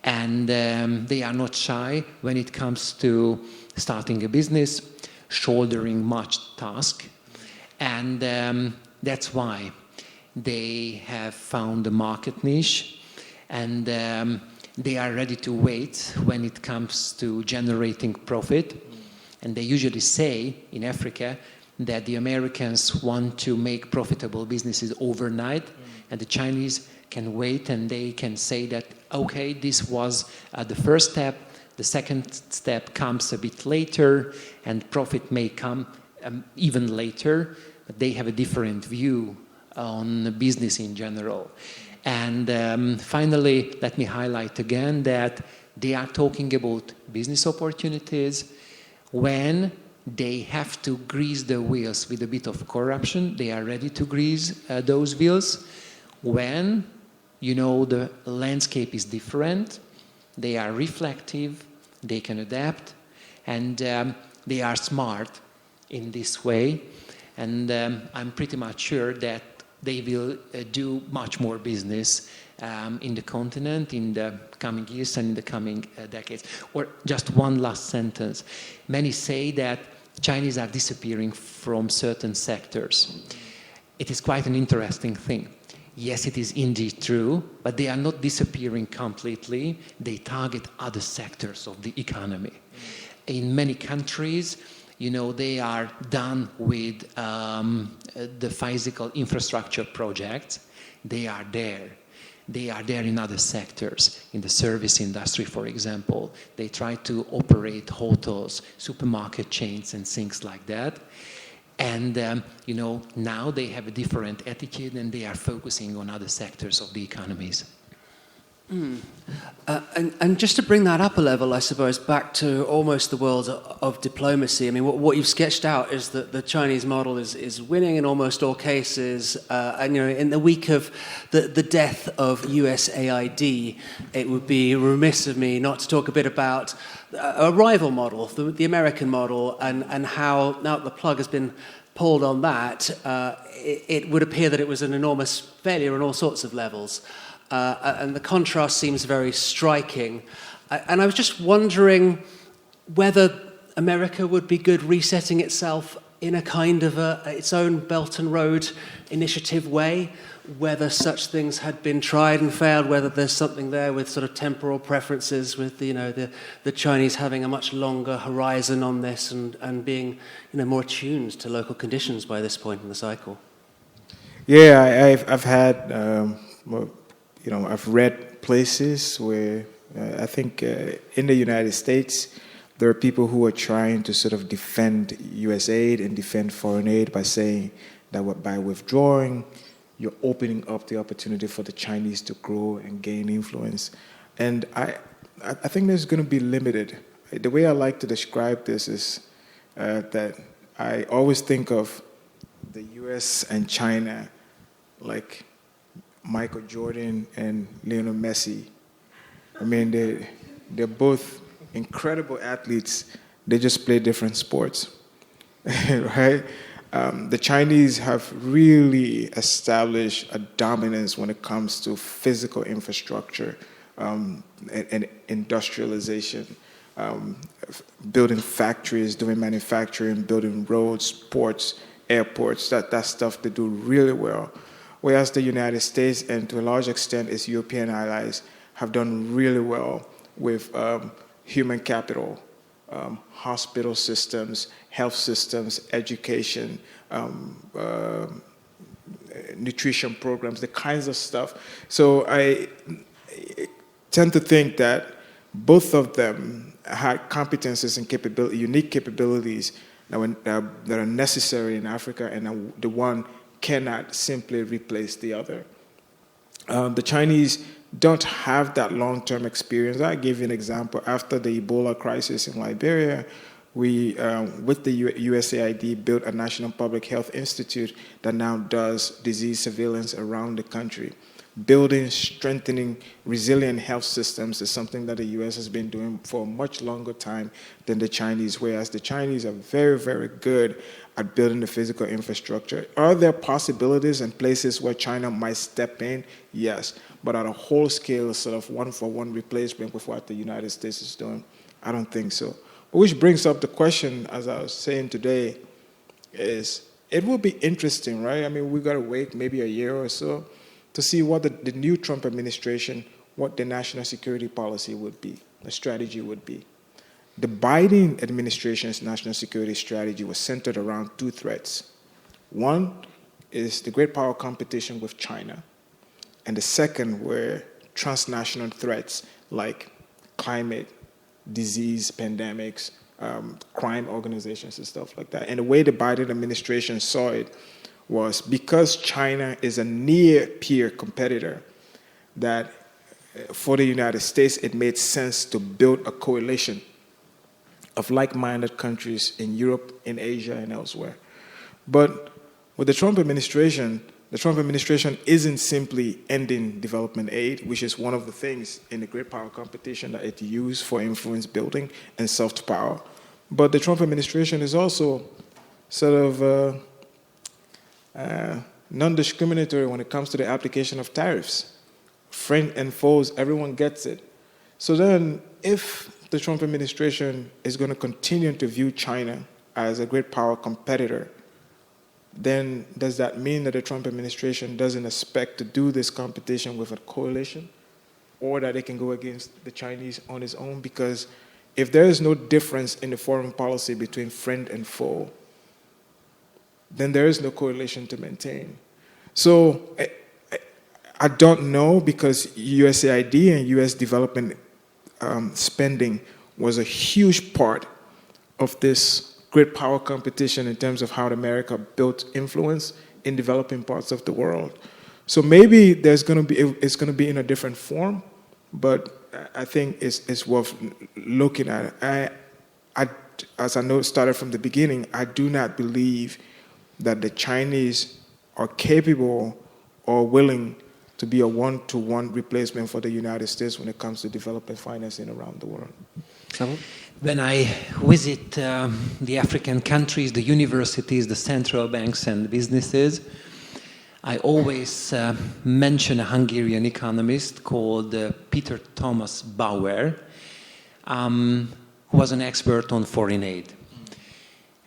and they are not shy when it comes to starting a business, shouldering much task, and that's why they have found a market niche. And they are ready to wait when it comes to generating profit. And they usually say in Africa that the Americans want to make profitable businesses overnight, and the Chinese can wait and they can say that, okay, this was the first step, the second step comes a bit later, and profit may come even later, but they have a different view on business in general. And finally, let me highlight again that they are talking about business opportunities. When they have to grease the wheels with a bit of corruption, they are ready to grease those wheels. When, the landscape is different, they are reflective, they can adapt, and they are smart in this way. And I'm pretty much sure that they will do much more business in the continent in the coming years and in the coming decades. Or just one last sentence. Many say that Chinese are disappearing from certain sectors. It is quite an interesting thing. Yes, it is indeed true, but they are not disappearing completely. They target other sectors of the economy. In many countries, they are done with the physical infrastructure projects. They are there. They are there in other sectors, in the service industry, for example. They try to operate hotels, supermarket chains, and things like that. And, now they have a different attitude and they are focusing on other sectors of the economies. And just to bring that up a level, I suppose, back to almost the world of diplomacy. I mean, what you've sketched out is that the Chinese model is winning in almost all cases. And, you know, in the week of the death of USAID, it would be remiss of me not to talk a bit about a rival model, the American model, and how, now that the plug has been pulled on that, it would appear that it was an enormous failure on all sorts of levels. And the contrast seems very striking. And I was just wondering whether America would be good resetting itself in a kind of its own Belt and Road initiative way, whether such things had been tried and failed, whether there's something there with sort of temporal preferences, with the Chinese having a much longer horizon on this and being more attuned to local conditions by this point in the cycle. Yeah, I've had. I've read places where I think in the United States, there are people who are trying to sort of defend U.S. aid and defend foreign aid by saying that by withdrawing, you're opening up the opportunity for the Chinese to grow and gain influence. And I think there's going to be limited. The way I like to describe this is that I always think of the U.S. and China like Michael Jordan and Lionel Messi. I mean, they're both incredible athletes. They just play different sports, right? The Chinese have really established a dominance when it comes to physical infrastructure and industrialization, building factories, doing manufacturing, building roads, ports, airports. That stuff they do really well. Whereas the United States, and to a large extent its European allies, have done really well with human capital, hospital systems, health systems, education, nutrition programs, the kinds of stuff. So I tend to think that both of them had competences and unique capabilities that are necessary in Africa, and the one cannot simply replace the other. The Chinese don't have that long-term experience. I'll give you an example. After the Ebola crisis in Liberia, we, with the USAID, built a National Public Health Institute that now does disease surveillance around the country. Building, strengthening resilient health systems is something that the U.S. has been doing for a much longer time than the Chinese, whereas the Chinese are very, very good at building the physical infrastructure. Are there possibilities and places where China might step in? Yes, but at a whole scale, sort of one-for-one replacement with what the United States is doing, I don't think so. Which brings up the question, as I was saying today, is it will be interesting, right? I mean, we got to wait maybe a year or so to see what the new Trump administration, what the national security policy would be, the strategy would be. The Biden administration's national security strategy was centered around two threats. One is the great power competition with China, and the second were transnational threats like climate, disease, pandemics, crime organizations and stuff like that. And the way the Biden administration saw it was because China is a near-peer competitor, that for the United States, it made sense to build a coalition of like-minded countries in Europe, in Asia, and elsewhere. But with the Trump administration isn't simply ending development aid, which is one of the things in the great power competition that it used for influence building and soft power. But the Trump administration is also sort of non-discriminatory when it comes to the application of tariffs. Friend and foes, everyone gets it. So then, if the Trump administration is going to continue to view China as a great power competitor, then does that mean that the Trump administration doesn't expect to do this competition with a coalition, or that it can go against the Chinese on its own? Because if there is no difference in the foreign policy between friend and foe, then there is no coalition to maintain. So I don't know, because USAID and U.S. development spending was a huge part of this great power competition in terms of how America built influence in developing parts of the world. So maybe it's going to be in a different form, but I think it's worth looking at. As I know, started from the beginning, I do not believe that the Chinese are capable or willing to be a one-to-one replacement for the United States when it comes to development financing around the world. When I visit the African countries, the universities, the central banks and businesses, I always mention a Hungarian economist called Peter Thomas Bauer, who was an expert on foreign aid.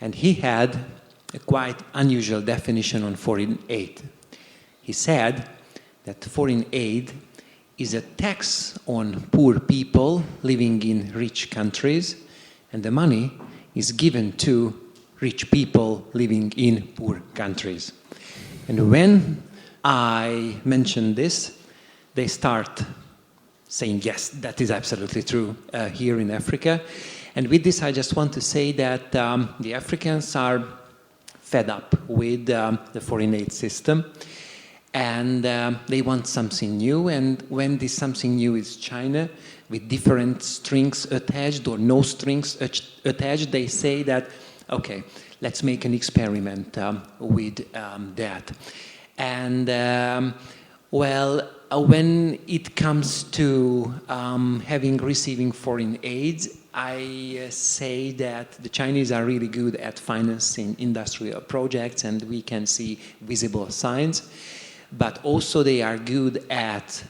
And he had a quite unusual definition on foreign aid. He said that foreign aid is a tax on poor people living in rich countries, and the money is given to rich people living in poor countries. And when I mention this, they start saying, yes, that is absolutely true here in Africa. And with this, I just want to say that the Africans are fed up with the foreign aid system, and they want something new. And when this something new is China, with different strings attached or no strings attached, they say that, okay, let's make an experiment with that. And when it comes to receiving foreign aid, I say that the Chinese are really good at financing industrial projects, and we can see visible signs. But also they are good at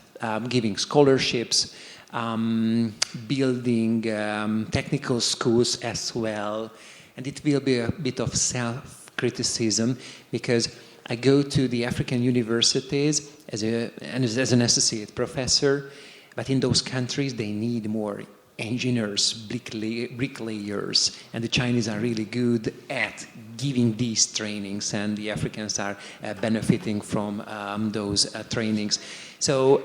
giving scholarships, building technical schools as well. And it will be a bit of self-criticism, because I go to the African universities as an associate professor, but in those countries they need more engineers, bricklayers, and the Chinese are really good at giving these trainings, and the Africans are benefiting from those trainings. So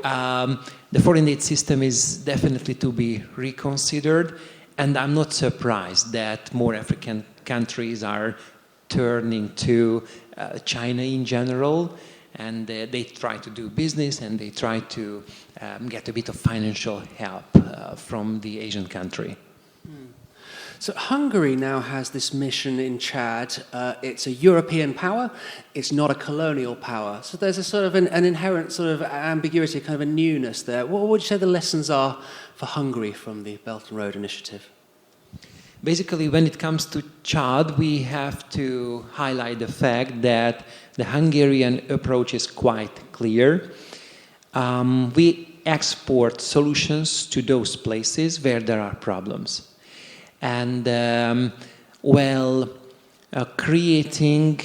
the foreign aid system is definitely to be reconsidered, and I'm not surprised that more African countries are turning to China in general, and they try to do business, and they try to get a bit of financial help from the Asian country. So Hungary now has this mission in Chad. It's a European power. It's not a colonial power. So there's a sort of an inherent sort of ambiguity, kind of a newness there. What would you say the lessons are for Hungary from the Belt and Road Initiative? Basically, when it comes to Chad, we have to highlight the fact that the Hungarian approach is quite clear. We export solutions to those places where there are problems. And, creating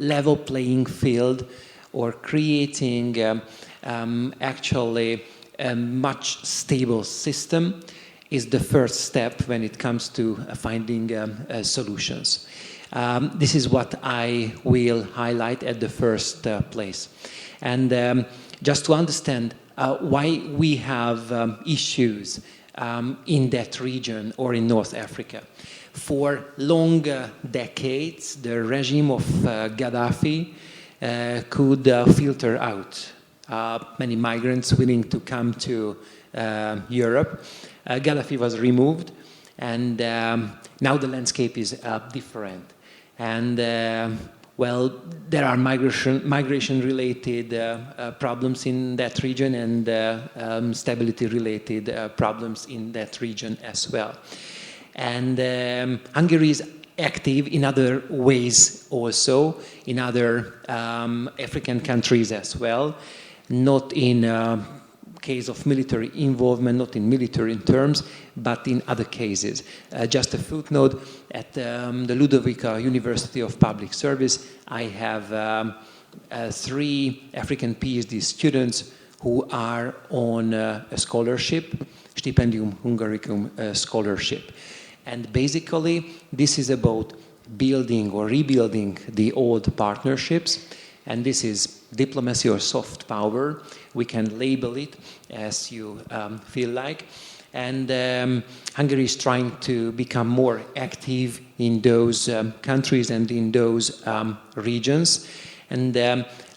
level playing field, or creating actually a much stable system is the first step when it comes to finding solutions. This is what I will highlight at the first place. And just to understand why we have issues in that region or in North Africa. For long decades, the regime of Gaddafi could filter out many migrants willing to come to Europe. Gaddafi was removed, and now the landscape is different. And there are migration-related problems in that region, and stability-related problems in that region as well. And Hungary is active in other ways also, in other African countries as well, not in case of military involvement, not in military terms, but in other cases. Just a footnote, at the Ludovica University of Public Service, I have 3 African PhD students who are on a scholarship, Stipendium Hungaricum scholarship. And basically, this is about building or rebuilding the old partnerships, and this is diplomacy or soft power. We can label it as you feel like. And Hungary is trying to become more active in those countries and in those regions. And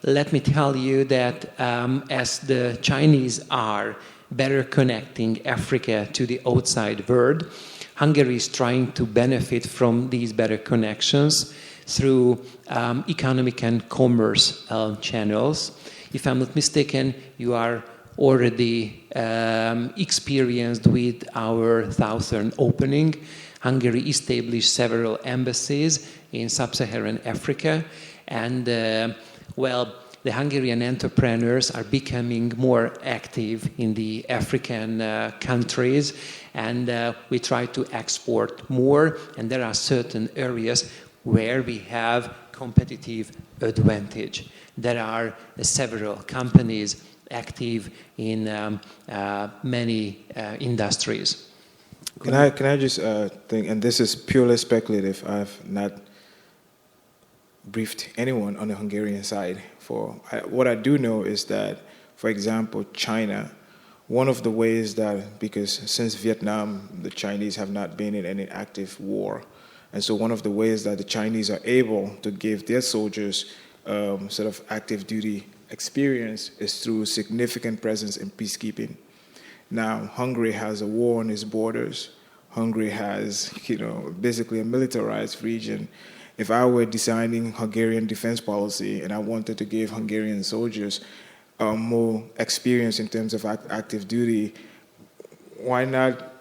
let me tell you that as the Chinese are better connecting Africa to the outside world, Hungary is trying to benefit from these better connections through economic and commerce channels. If I'm not mistaken, you are already experienced with our southern opening. Hungary established several embassies in sub-Saharan Africa, and the Hungarian entrepreneurs are becoming more active in the African countries, and we try to export more, and there are certain areas where we have competitive advantage. There are several companies active in many industries. Can I just think, and this is purely speculative, I've not briefed anyone on the Hungarian side. What I do know is that, for example, China, one of the ways that, because since Vietnam, the Chinese have not been in any active war, and so one of the ways that the Chinese are able to give their soldiers sort of active duty experience is through significant presence in peacekeeping. Now, Hungary has a war on its borders. Hungary has, basically a militarized region. If I were designing Hungarian defense policy and I wanted to give Hungarian soldiers more experience in terms of active duty, why not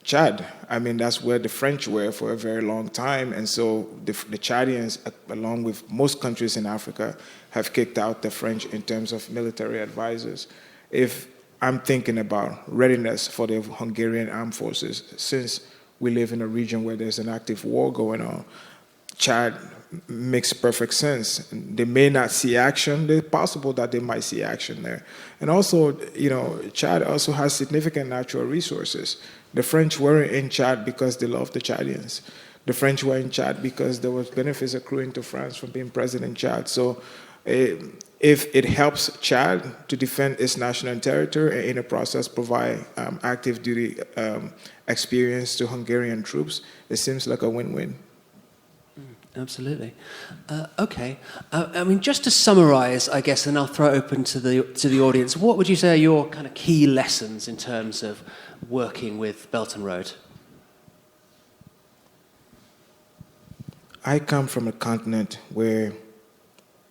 Chad? I mean, that's where the French were for a very long time. And so the Chadians, along with most countries in Africa, have kicked out the French in terms of military advisors. If I'm thinking about readiness for the Hungarian armed forces, since we live in a region where there's an active war going on, Chad makes perfect sense. They may not see action. It's possible that they might see action there. And also, Chad also has significant natural resources. The French were in Chad because they loved the Chadians. The French were in Chad because there was benefits accruing to France from being present in Chad. So if it helps Chad to defend its national territory and in the process provide active duty experience to Hungarian troops, it seems like a win-win. Absolutely. Okay. I mean, just to summarize, I guess, and I'll throw it open to the audience, what would you say are your kind of key lessons in terms of working with Belt and Road? I come from a continent where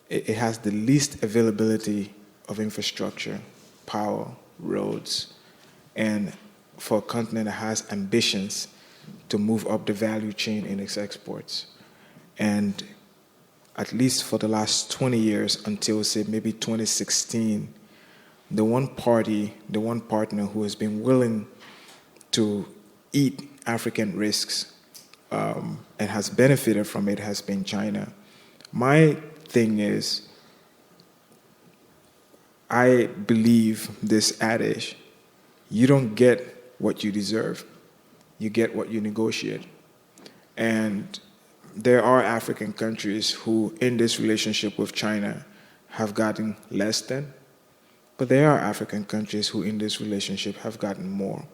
it has the least availability of infrastructure, power, roads, and for a continent that has ambitions to move up the value chain in its exports. And at least for the last 20 years, until, say, maybe 2016, the one partner who has been willing to eat African risks and has benefited from it has been China. My thing is, I believe this adage, you don't get what you deserve, you get what you negotiate. And there are African countries who, in this relationship with China, have gotten less than, but there are African countries who, in this relationship, have gotten more.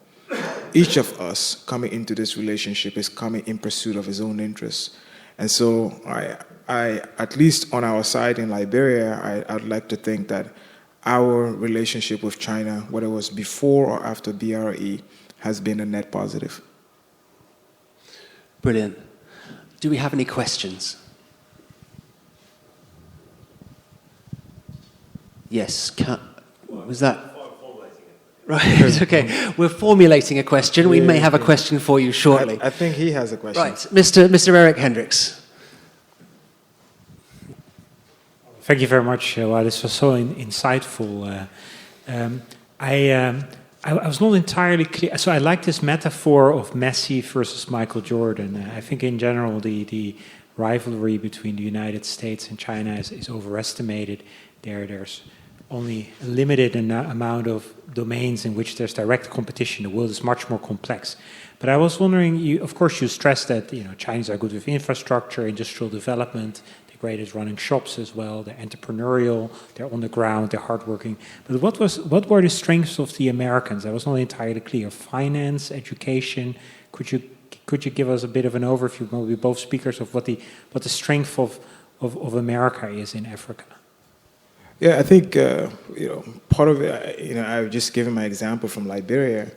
Each of us coming into this relationship is coming in pursuit of his own interests. And so I at least on our side in Liberia, I'd like to think that our relationship with China, whether it was before or after BRE, has been a net positive. Brilliant. Do we have any questions? Yes. Was that? Right, okay. We're formulating a question. We may have a question for you shortly. I think he has a question. Right, Mr. Eric Hendricks. Thank you very much. Wow, this was so insightful. I was not entirely clear. So I like this metaphor of Messi versus Michael Jordan. I think in general the rivalry between the United States and China is overestimated. There's only a limited amount of domains in which there's direct competition. The world is much more complex. But I was wondering, of course you stressed that Chinese are good with infrastructure, industrial development, they're great at running shops as well, they're entrepreneurial, they're on the ground, they're hardworking. But what were the strengths of the Americans? I was not entirely clear. Finance, education. Could you give us a bit of an overview, maybe both speakers, of what the strength of of America is in Africa? Yeah, I think part of it. I've just given my example from Liberia.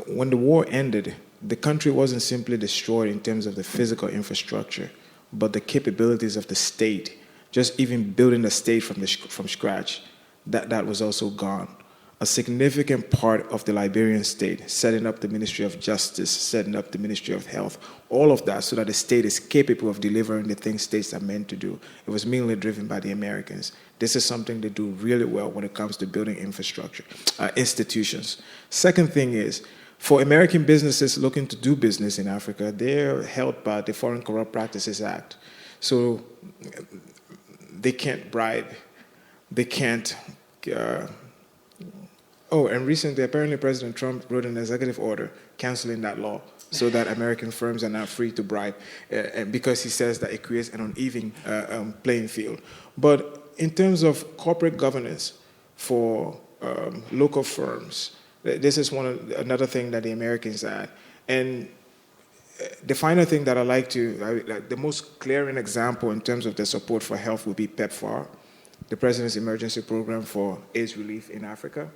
When the war ended, the country wasn't simply destroyed in terms of the physical infrastructure, but the capabilities of the state. Just even building the state from scratch, that was also gone. A significant part of the Liberian state, setting up the Ministry of Justice, setting up the Ministry of Health, all of that so that the state is capable of delivering the things states are meant to do. It was mainly driven by the Americans. This is something they do really well when it comes to building infrastructure, institutions. Second thing is, for American businesses looking to do business in Africa, they're held by the Foreign Corrupt Practices Act. So they can't bribe, they can't... and recently, apparently President Trump wrote an executive order canceling that law so that American firms are not free to bribe, because he says that it creates an uneven playing field. But in terms of corporate governance for local firms, this is another thing that the Americans add. And the final thing that the most glaring example in terms of their support for health would be PEPFAR, the President's Emergency Program for AIDS Relief in Africa.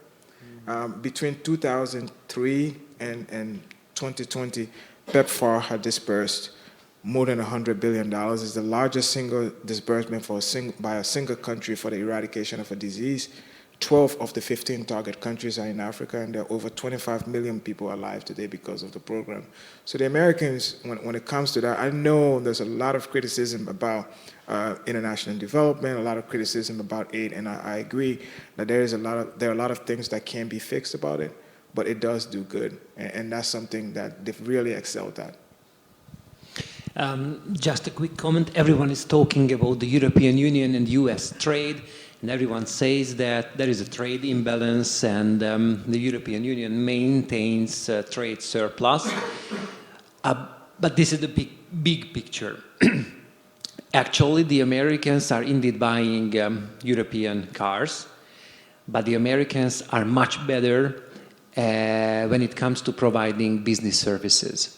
Between 2003 and 2020, PEPFAR had dispersed more than $100 billion. It's the largest single disbursement by a single country for the eradication of a disease. 12 of the 15 target countries are in Africa, and there are over 25 million people alive today because of the program. So the Americans, when it comes to that, I know there's a lot of criticism about international development, a lot of criticism about aid, and I agree that there are a lot of things that can be fixed about it, but it does do good, and that's something that they've really excelled at. Just a quick comment. Everyone is talking about the European Union and US trade, and everyone says that there is a trade imbalance and the European Union maintains trade surplus. But this is the big picture. Actually, the Americans are indeed buying European cars, but the Americans are much better when it comes to providing business services.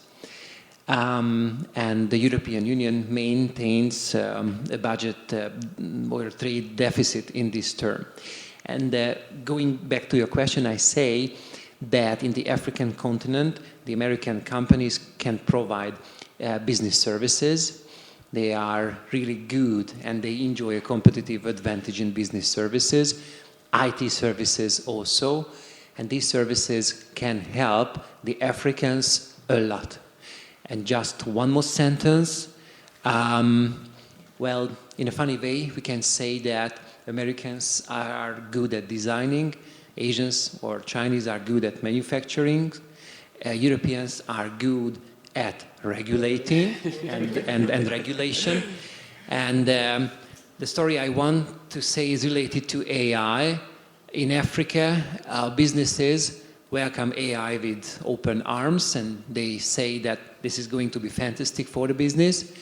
And the European Union maintains a budget or a trade deficit in this term. And going back to your question, I say that in the African continent, the American companies can provide business services. They are really good and they enjoy a competitive advantage in business services, IT services also, and these services can help the Africans a lot. And just one more sentence. Well, in a funny way, we can say that Americans are good at designing, Asians or Chinese are good at manufacturing, Europeans are good at regulating and regulation. And the story I want to say is related to AI. In Africa, our businesses welcome AI with open arms, and they say that this is going to be fantastic for the business.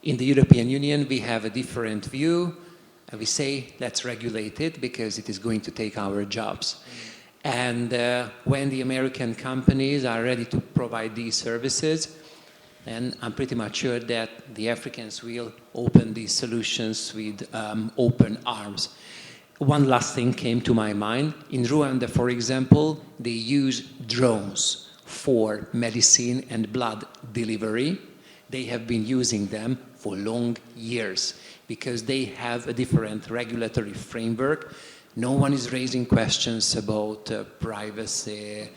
In the European Union, we have a different view, and we say, let's regulate it because it is going to take our jobs. And when the American companies are ready to provide these services, then I'm pretty much sure that the Africans will open these solutions with open arms. One last thing came to my mind. In Rwanda, for example, they use drones for medicine and blood delivery. They have been using them for long years because they have a different regulatory framework. No one is raising questions about privacy,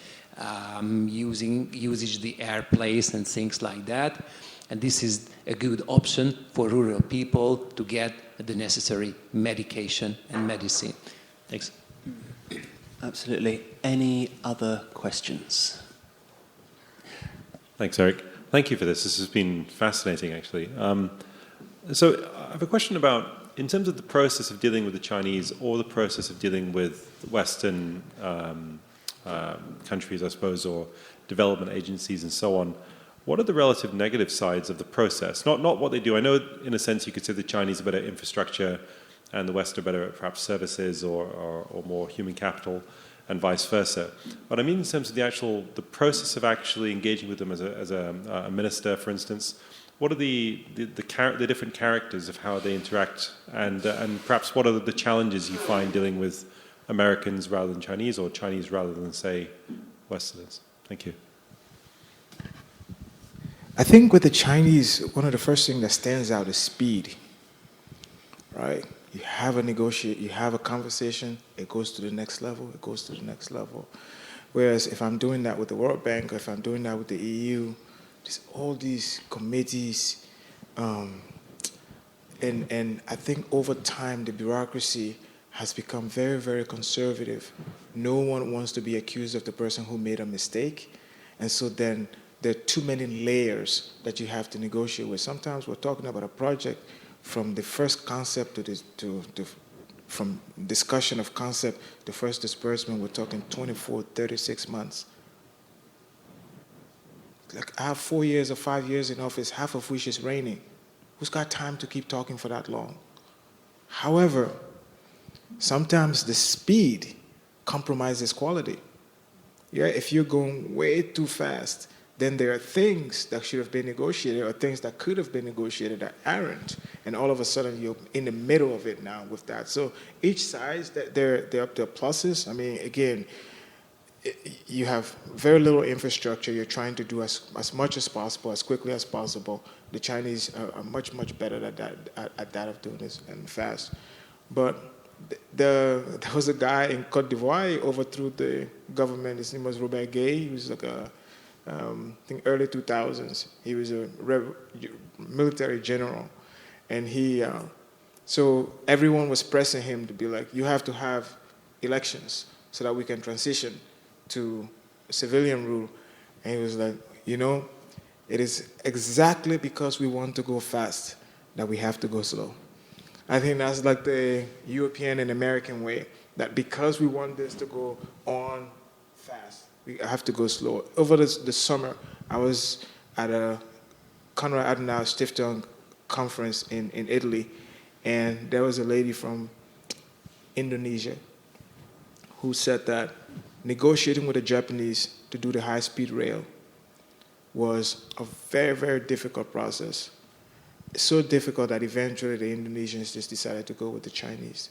usage the airplanes and things like that. And this is a good option for rural people to get the necessary medication and medicine. Thanks. Absolutely. Any other questions? Thanks, Eric. Thank you for this. This has been fascinating, actually. So I have a question about, in terms of the process of dealing with the Chinese or the process of dealing with Western countries, I suppose, or development agencies and so on, what are the relative negative sides of the process? Not what they do. I know, in a sense, you could say the Chinese are better at infrastructure and the West are better at perhaps services or more human capital. and vice versa. But I mean in terms of the process of actually engaging with them as a minister, for instance. What are the different characters of how they interact, and perhaps what are the challenges you find dealing with Americans rather than Chinese, or Chinese rather than, say, Westerners? Thank you. I think with the Chinese, one of the first things that stands out is speed, right? You have a conversation, it goes to the next level, it goes to the next level. Whereas if I'm doing that with the World Bank, or if I'm doing that with the EU, there's all these committees, and I think over time the bureaucracy has become very, very conservative. No one wants to be accused of the person who made a mistake, and so then there are too many layers that you have to negotiate with. Sometimes we're talking about a project from the first concept from discussion of concept to first disbursement, we're talking 24, 36 months. Like, I have 4 years or 5 years in office, half of which is raining. Who's got time to keep talking for that long? However, sometimes the speed compromises quality. Yeah, if you're going way too fast, then there are things that should have been negotiated or things that could have been negotiated that aren't. And all of a sudden, you're in the middle of it now with that. So each side, they're up to pluses. I mean, again, you have very little infrastructure. You're trying to do as much as possible, as quickly as possible. The Chinese are much, much better at that of doing this and fast. But there was a guy in Côte d'Ivoire. He overthrew the government. His name was Robert Gay. He was like I think early 2000s. He was a military general. And so everyone was pressing him to be like, you have to have elections so that we can transition to civilian rule. And he was like, it is exactly because we want to go fast that we have to go slow. I think that's like the European and American way, that because we want this to go on fast, we have to go slow. Over the summer, I was at a Konrad Adenauer Stiftung conference in Italy, and there was a lady from Indonesia who said that negotiating with the Japanese to do the high-speed rail was a very, very difficult process. It's so difficult that eventually the Indonesians just decided to go with the Chinese.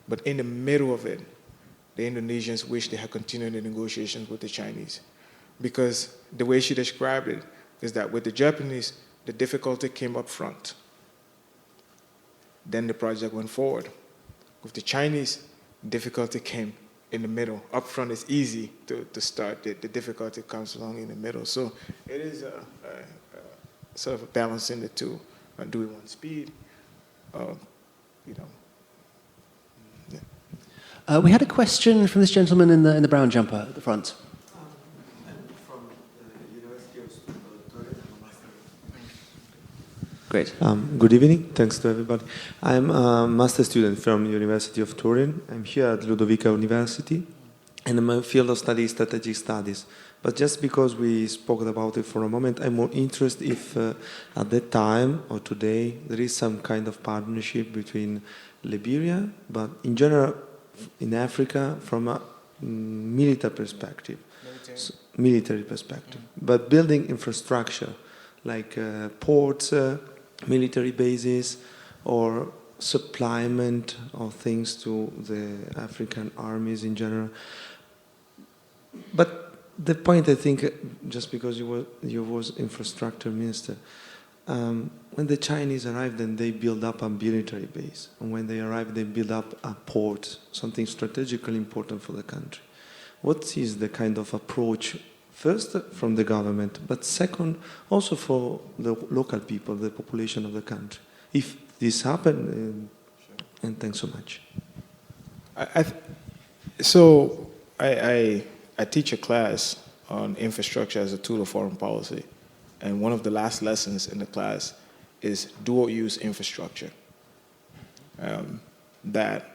But in the middle of it, the Indonesians wished they had continued the negotiations with the Chinese. Because the way she described it is that with the Japanese, the difficulty came up front. Then the project went forward. With the Chinese, difficulty came in the middle. Up front is easy to start. The difficulty comes along in the middle. So it is a sort of a balance in the two. Do we want speed? We had a question from this gentleman in the brown jumper at the front. I'm from the University of Turin. Great. Good evening. Thanks to everybody. I'm a master student from University of Turin. I'm here at Ludovica University, and my field of study is strategic studies. But just because we spoke about it for a moment, I'm more interested if at that time or today there is some kind of partnership between Liberia, but in general in Africa from a military perspective. Military perspective. But building infrastructure like ports, military bases, or supplyment of things to the African armies in general. But the point, I think, just because you was infrastructure minister, when the Chinese arrived, then they build up a military base. And when they arrive, they build up a port, something strategically important for the country. What is the kind of approach, first from the government, but second, also for the local people, the population of the country? If this happened, and thanks so much. I teach a class on infrastructure as a tool of foreign policy. And one of the last lessons in the class is dual use infrastructure. That,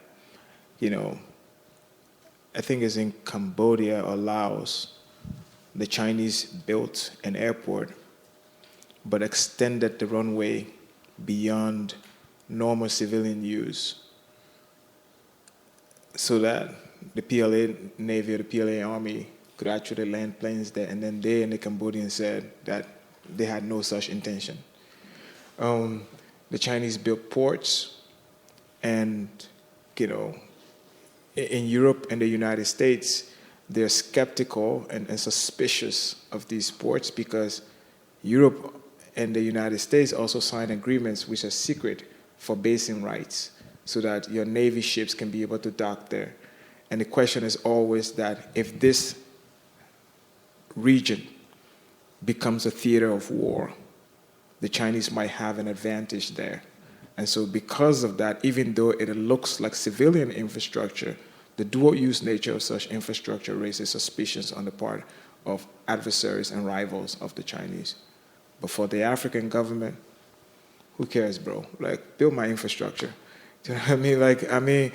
I think is in Cambodia or Laos, the Chinese built an airport, but extended the runway beyond normal civilian use so that the PLA Navy or the PLA Army could actually land planes there, and then they and the Cambodians said that they had no such intention. The Chinese built ports, and in Europe and the United States, they're skeptical and suspicious of these ports because Europe and the United States also signed agreements which are secret for basing rights so that your Navy ships can be able to dock there. And the question is always that if this region becomes a theater of war, the Chinese might have an advantage there. And so because of that, even though it looks like civilian infrastructure, the dual-use nature of such infrastructure raises suspicions on the part of adversaries and rivals of the Chinese. But for the African government, who cares, bro? Like, build my infrastructure. Do you know what I mean?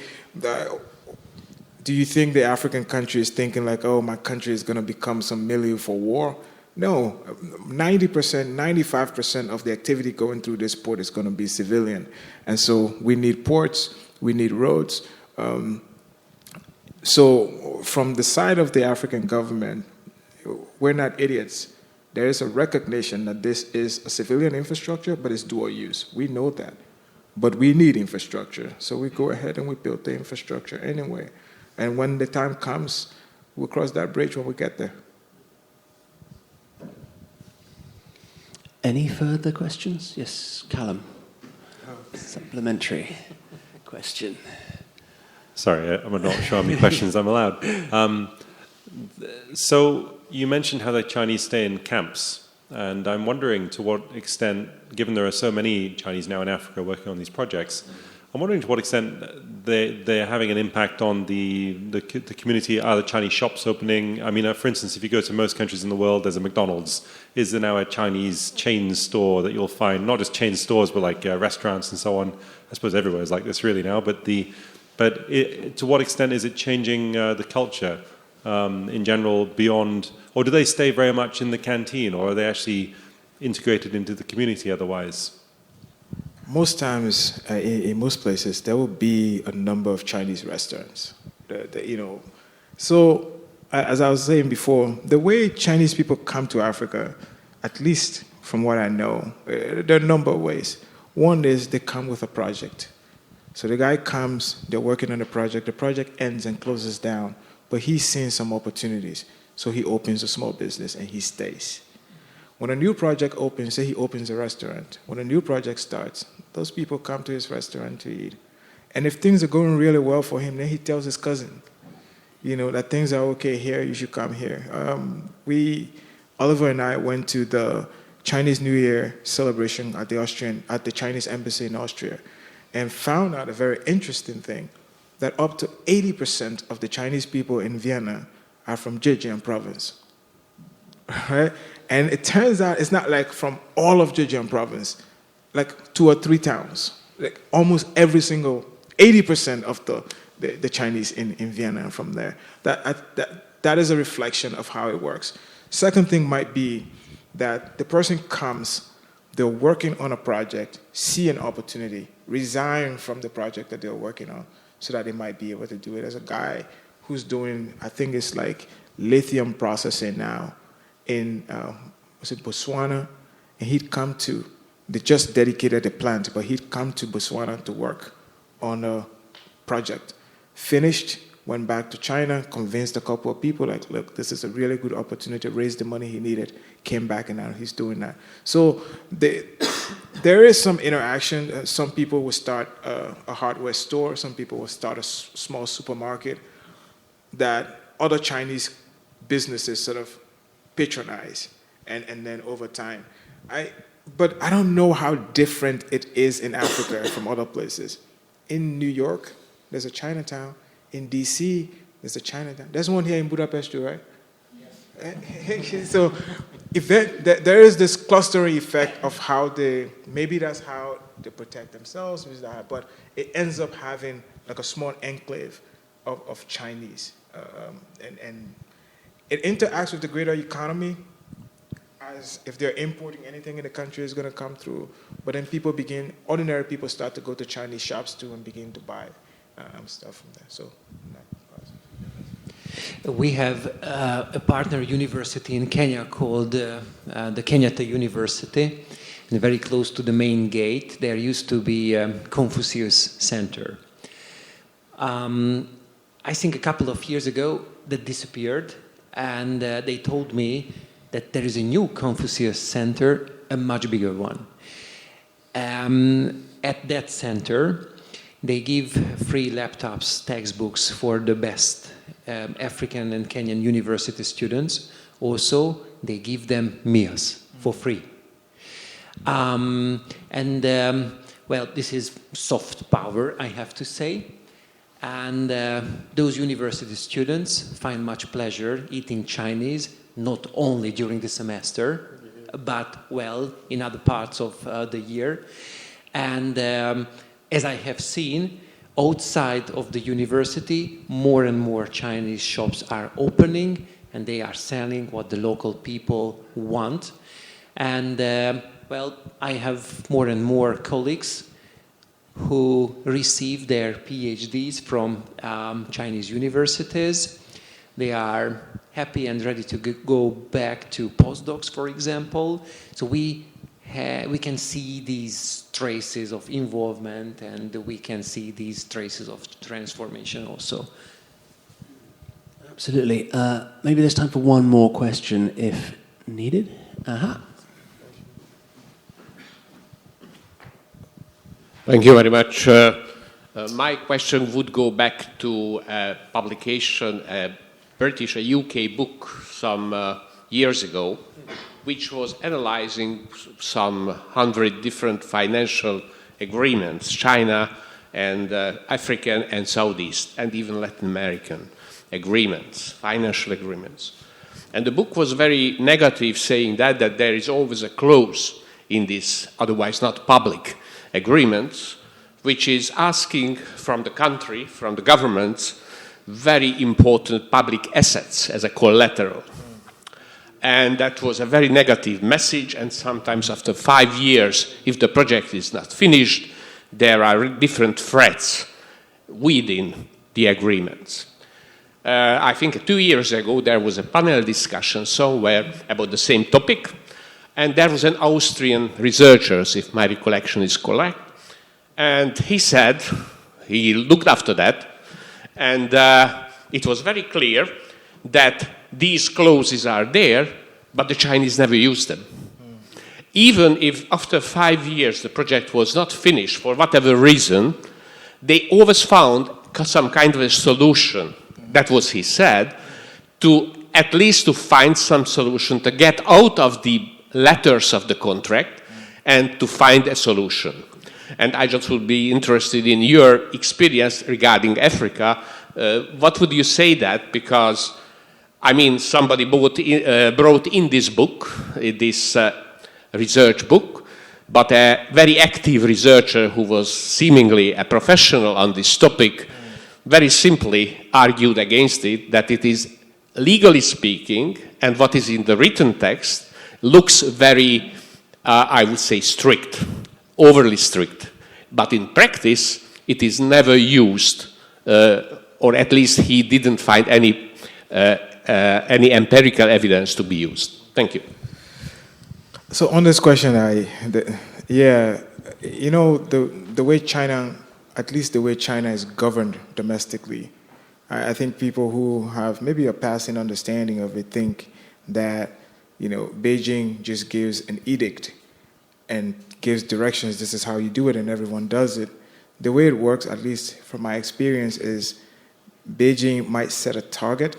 Do you think the African country is thinking like, oh, my country is going to become some milieu for war? No, 90%, 95% of the activity going through this port is going to be civilian. And so we need ports, we need roads. So from the side of the African government, we're not idiots. There is a recognition that this is a civilian infrastructure, but it's dual use. We know that. But we need infrastructure. So we go ahead and we build the infrastructure anyway. And when the time comes, we'll cross that bridge when we get there. Any further questions? Yes, Callum. Supplementary question. Sorry, I'm not sure how many questions I'm allowed. So you mentioned how the Chinese stay in camps, and I'm wondering to what extent, given there are so many Chinese now in Africa working on these projects, I'm wondering to what extent they're having an impact on the community. Are the Chinese shops opening? I mean, for instance, if you go to most countries in the world, there's a McDonald's. Is there now a Chinese chain store that you'll find, not just chain stores, but like restaurants and so on? I suppose everywhere is like this really now. But to what extent is it changing the culture in general beyond, or do they stay very much in the canteen, or are they actually integrated into the community otherwise? Most times, in most places, there will be a number of Chinese restaurants. So, as I was saying before, the way Chinese people come to Africa, at least from what I know, there are a number of ways. One is they come with a project. So the guy comes, they're working on the project ends and closes down, but he's seeing some opportunities. So he opens a small business and he stays. When a new project opens, say he opens a restaurant, when a new project starts, those people come to his restaurant to eat. And if things are going really well for him, then he tells his cousin, that things are okay here, you should come here. Oliver and I went to the Chinese New Year celebration at the Chinese embassy in Austria, and found out a very interesting thing, that up to 80% of the Chinese people in Vienna are from Zhejiang province, right? And it turns out it's not like from all of Zhejiang province, like 2 or 3 towns, like almost every single 80% of the Chinese in Vienna are from there. That is a reflection of how it works. Second thing might be that the person comes, they're working on a project, see an opportunity, resign from the project that they're working on so that they might be able to do it. There's a guy who's doing, I think it's like lithium processing now in, Botswana? And he'd come to, they just dedicated the plant, but he'd come to Botswana to work on a project. Finished, went back to China, convinced a couple of people, like, look, this is a really good opportunity, raised the money he needed, came back, and now he's doing that. So there is some interaction. Some people will start a hardware store. Some people will start a small supermarket that other Chinese businesses sort of patronize, and then over time. But I don't know how different it is in Africa from other places. In New York, there's a Chinatown. In D.C., there's a Chinatown. There's one here in Budapest too, right? Yes. So there is this clustering effect of how maybe that's how they protect themselves, but it ends up having like a small enclave of Chinese. And it interacts with the greater economy, as if they're importing anything in the country is going to come through. But then ordinary people start to go to Chinese shops too and begin to buy stuff from there. So, We have a partner university in Kenya called the Kenyatta University, and very close to the main gate. There used to be a Confucius Center. I think a couple of years ago that disappeared, and they told me that there is a new Confucius Center, a much bigger one. At that center, they give free laptops, textbooks for the best African and Kenyan university students. Also, they give them meals for free. Well, this is soft power, I have to say. And those university students find much pleasure eating Chinese, not only during the semester, but, well, in other parts of the year. And as I have seen, outside of the university, more and more Chinese shops are opening, and they are selling what the local people want. And, well, I have more and more colleagues who receive their PhDs from Chinese universities. They are happy and ready to go back to postdocs, for example. So we can see these traces of involvement, and we can see these traces of transformation also. Absolutely. Maybe there's time for one more question if needed. Thank you very much. My question would go back to a publication, a UK book some years ago, which was analyzing some 100 different financial agreements, China and African and Southeast and even Latin American agreements, financial agreements. And the book was very negative, saying that there is always a clause in this, otherwise not public, agreements, which is asking from the country, from the governments, very important public assets as a collateral. And that was a very negative message, and sometimes after 5 years, if the project is not finished, there are different threats within the agreements. I think 2 years ago, there was a panel discussion somewhere about the same topic, and there was an Austrian researcher, if my recollection is correct, and he said, he looked after that, and it was very clear that these clauses are there, but the Chinese never used them. Even if after 5 years the project was not finished for whatever reason, they always found some kind of a solution, that was he said, to at least to find some solution to get out of the letters of the contract and to find a solution. And I just would be interested in your experience regarding Africa. What would you say that? Because, I mean, somebody brought in this book, this research book, but a very active researcher who was seemingly a professional on this topic very simply argued against it, that it is, legally speaking, and what is in the written text, looks very, I would say, strict, overly strict. But in practice, it is never used, or at least he didn't find any empirical evidence to be used. Thank you. So on this question, you know, the way China, at least the way China is governed domestically, I think people who have maybe a passing understanding of it think that, you know, Beijing just gives an edict and gives directions, this is how you do it, and everyone does it. The way it works, at least from my experience, is Beijing might set a target,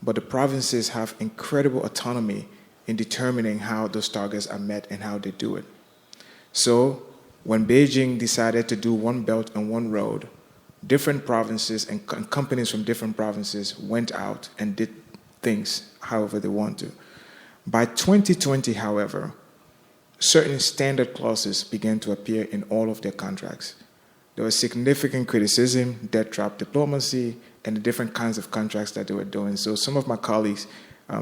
but the provinces have incredible autonomy in determining how those targets are met and how they do it. So when Beijing decided to do one belt and one road, different provinces and companies from different provinces went out and did things however they want to. By 2020, however, certain standard clauses began to appear in all of their contracts. There was significant criticism, debt trap diplomacy, and the different kinds of contracts that they were doing. So some of my colleagues,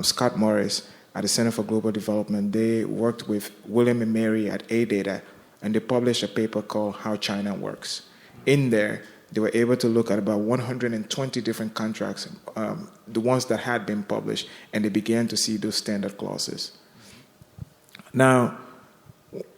Scott Morris at the Center for Global Development, they worked with William and Mary at AData, and they published a paper called How China Works. In there, they were able to look at about 120 different contracts, the ones that had been published, and they began to see those standard clauses. Now,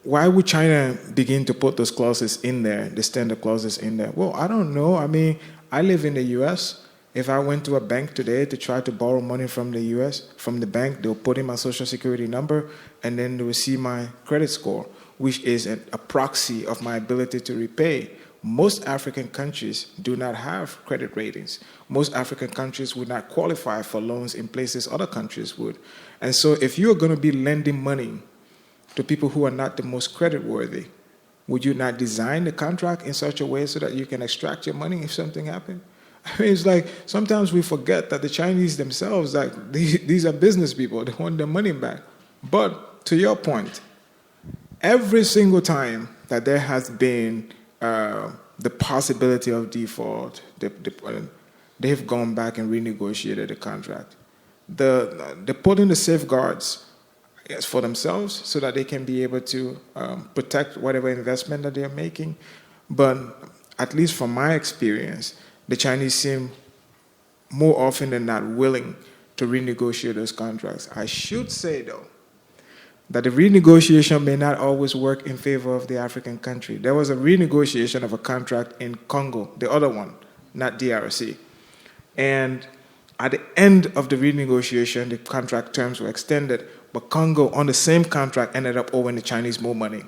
why would China begin to put those clauses in there, the standard clauses in there? Well, I don't know. I mean, I live in the U.S. If I went to a bank today to try to borrow money from the U.S., from the bank, they'll put in my social security number, and then they will see my credit score, which is a proxy of my ability to repay. Most African countries do not have credit ratings. Most African countries would not qualify for loans in places other countries would. And so if you're going to be lending money to people who are not the most creditworthy, would you not design the contract in such a way so that you can extract your money if something happened? I mean, it's like sometimes we forget that the Chinese themselves, like these are business people, they want their money back. But to your point, every single time that there has been the possibility of default, they've gone back and renegotiated the contract. They put in the safeguards for themselves so that they can be able to protect whatever investment that they're making. But at least from my experience, the Chinese seem more often than not willing to renegotiate those contracts. I should say, though, that the renegotiation may not always work in favor of the African country. There was a renegotiation of a contract in Congo, the other one, not DRC. And at the end of the renegotiation, the contract terms were extended, but Congo, on the same contract, ended up owing the Chinese more money.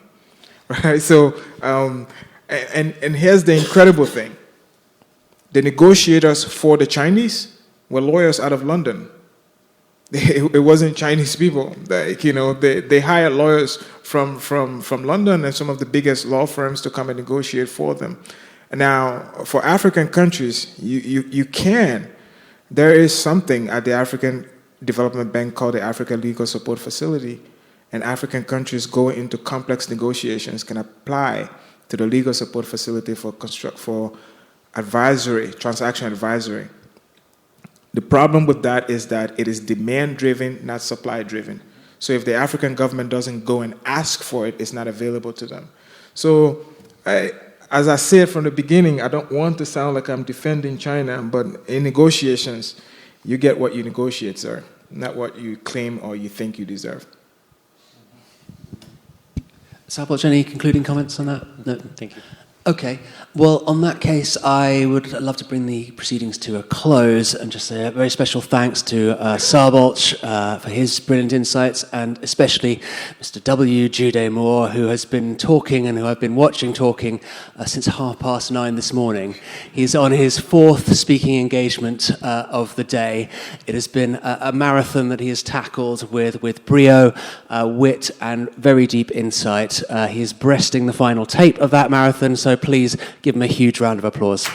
Right? So, and here's the incredible thing. The negotiators for the Chinese were lawyers out of London. It wasn't Chinese people. They hired lawyers from London and some of the biggest law firms to come and negotiate for them. Now, for African countries, you can. There is something at the African Development Bank called the Africa Legal Support Facility, and African countries go into complex negotiations can apply to the legal support facility for advisory, transaction advisory. The problem with that is that it is demand-driven, not supply-driven. So if the African government doesn't go and ask for it, it's not available to them. So as I said from the beginning, I don't want to sound like I'm defending China, but in negotiations, you get what you negotiate, sir, not what you claim or you think you deserve. Sarpach, any concluding comments on that? No, thank you. Okay. Well, on that case, I would love to bring the proceedings to a close and just say a very special thanks to Sarpach for his brilliant insights, and especially Mr. W. Gyude Moore, who has been talking and who I've been watching talking since 9:30 this morning. He's on his 4th speaking engagement of the day. It has been a marathon that he has tackled with brio, wit, and very deep insight. He is breasting the final tape of that marathon, so please give him a huge round of applause.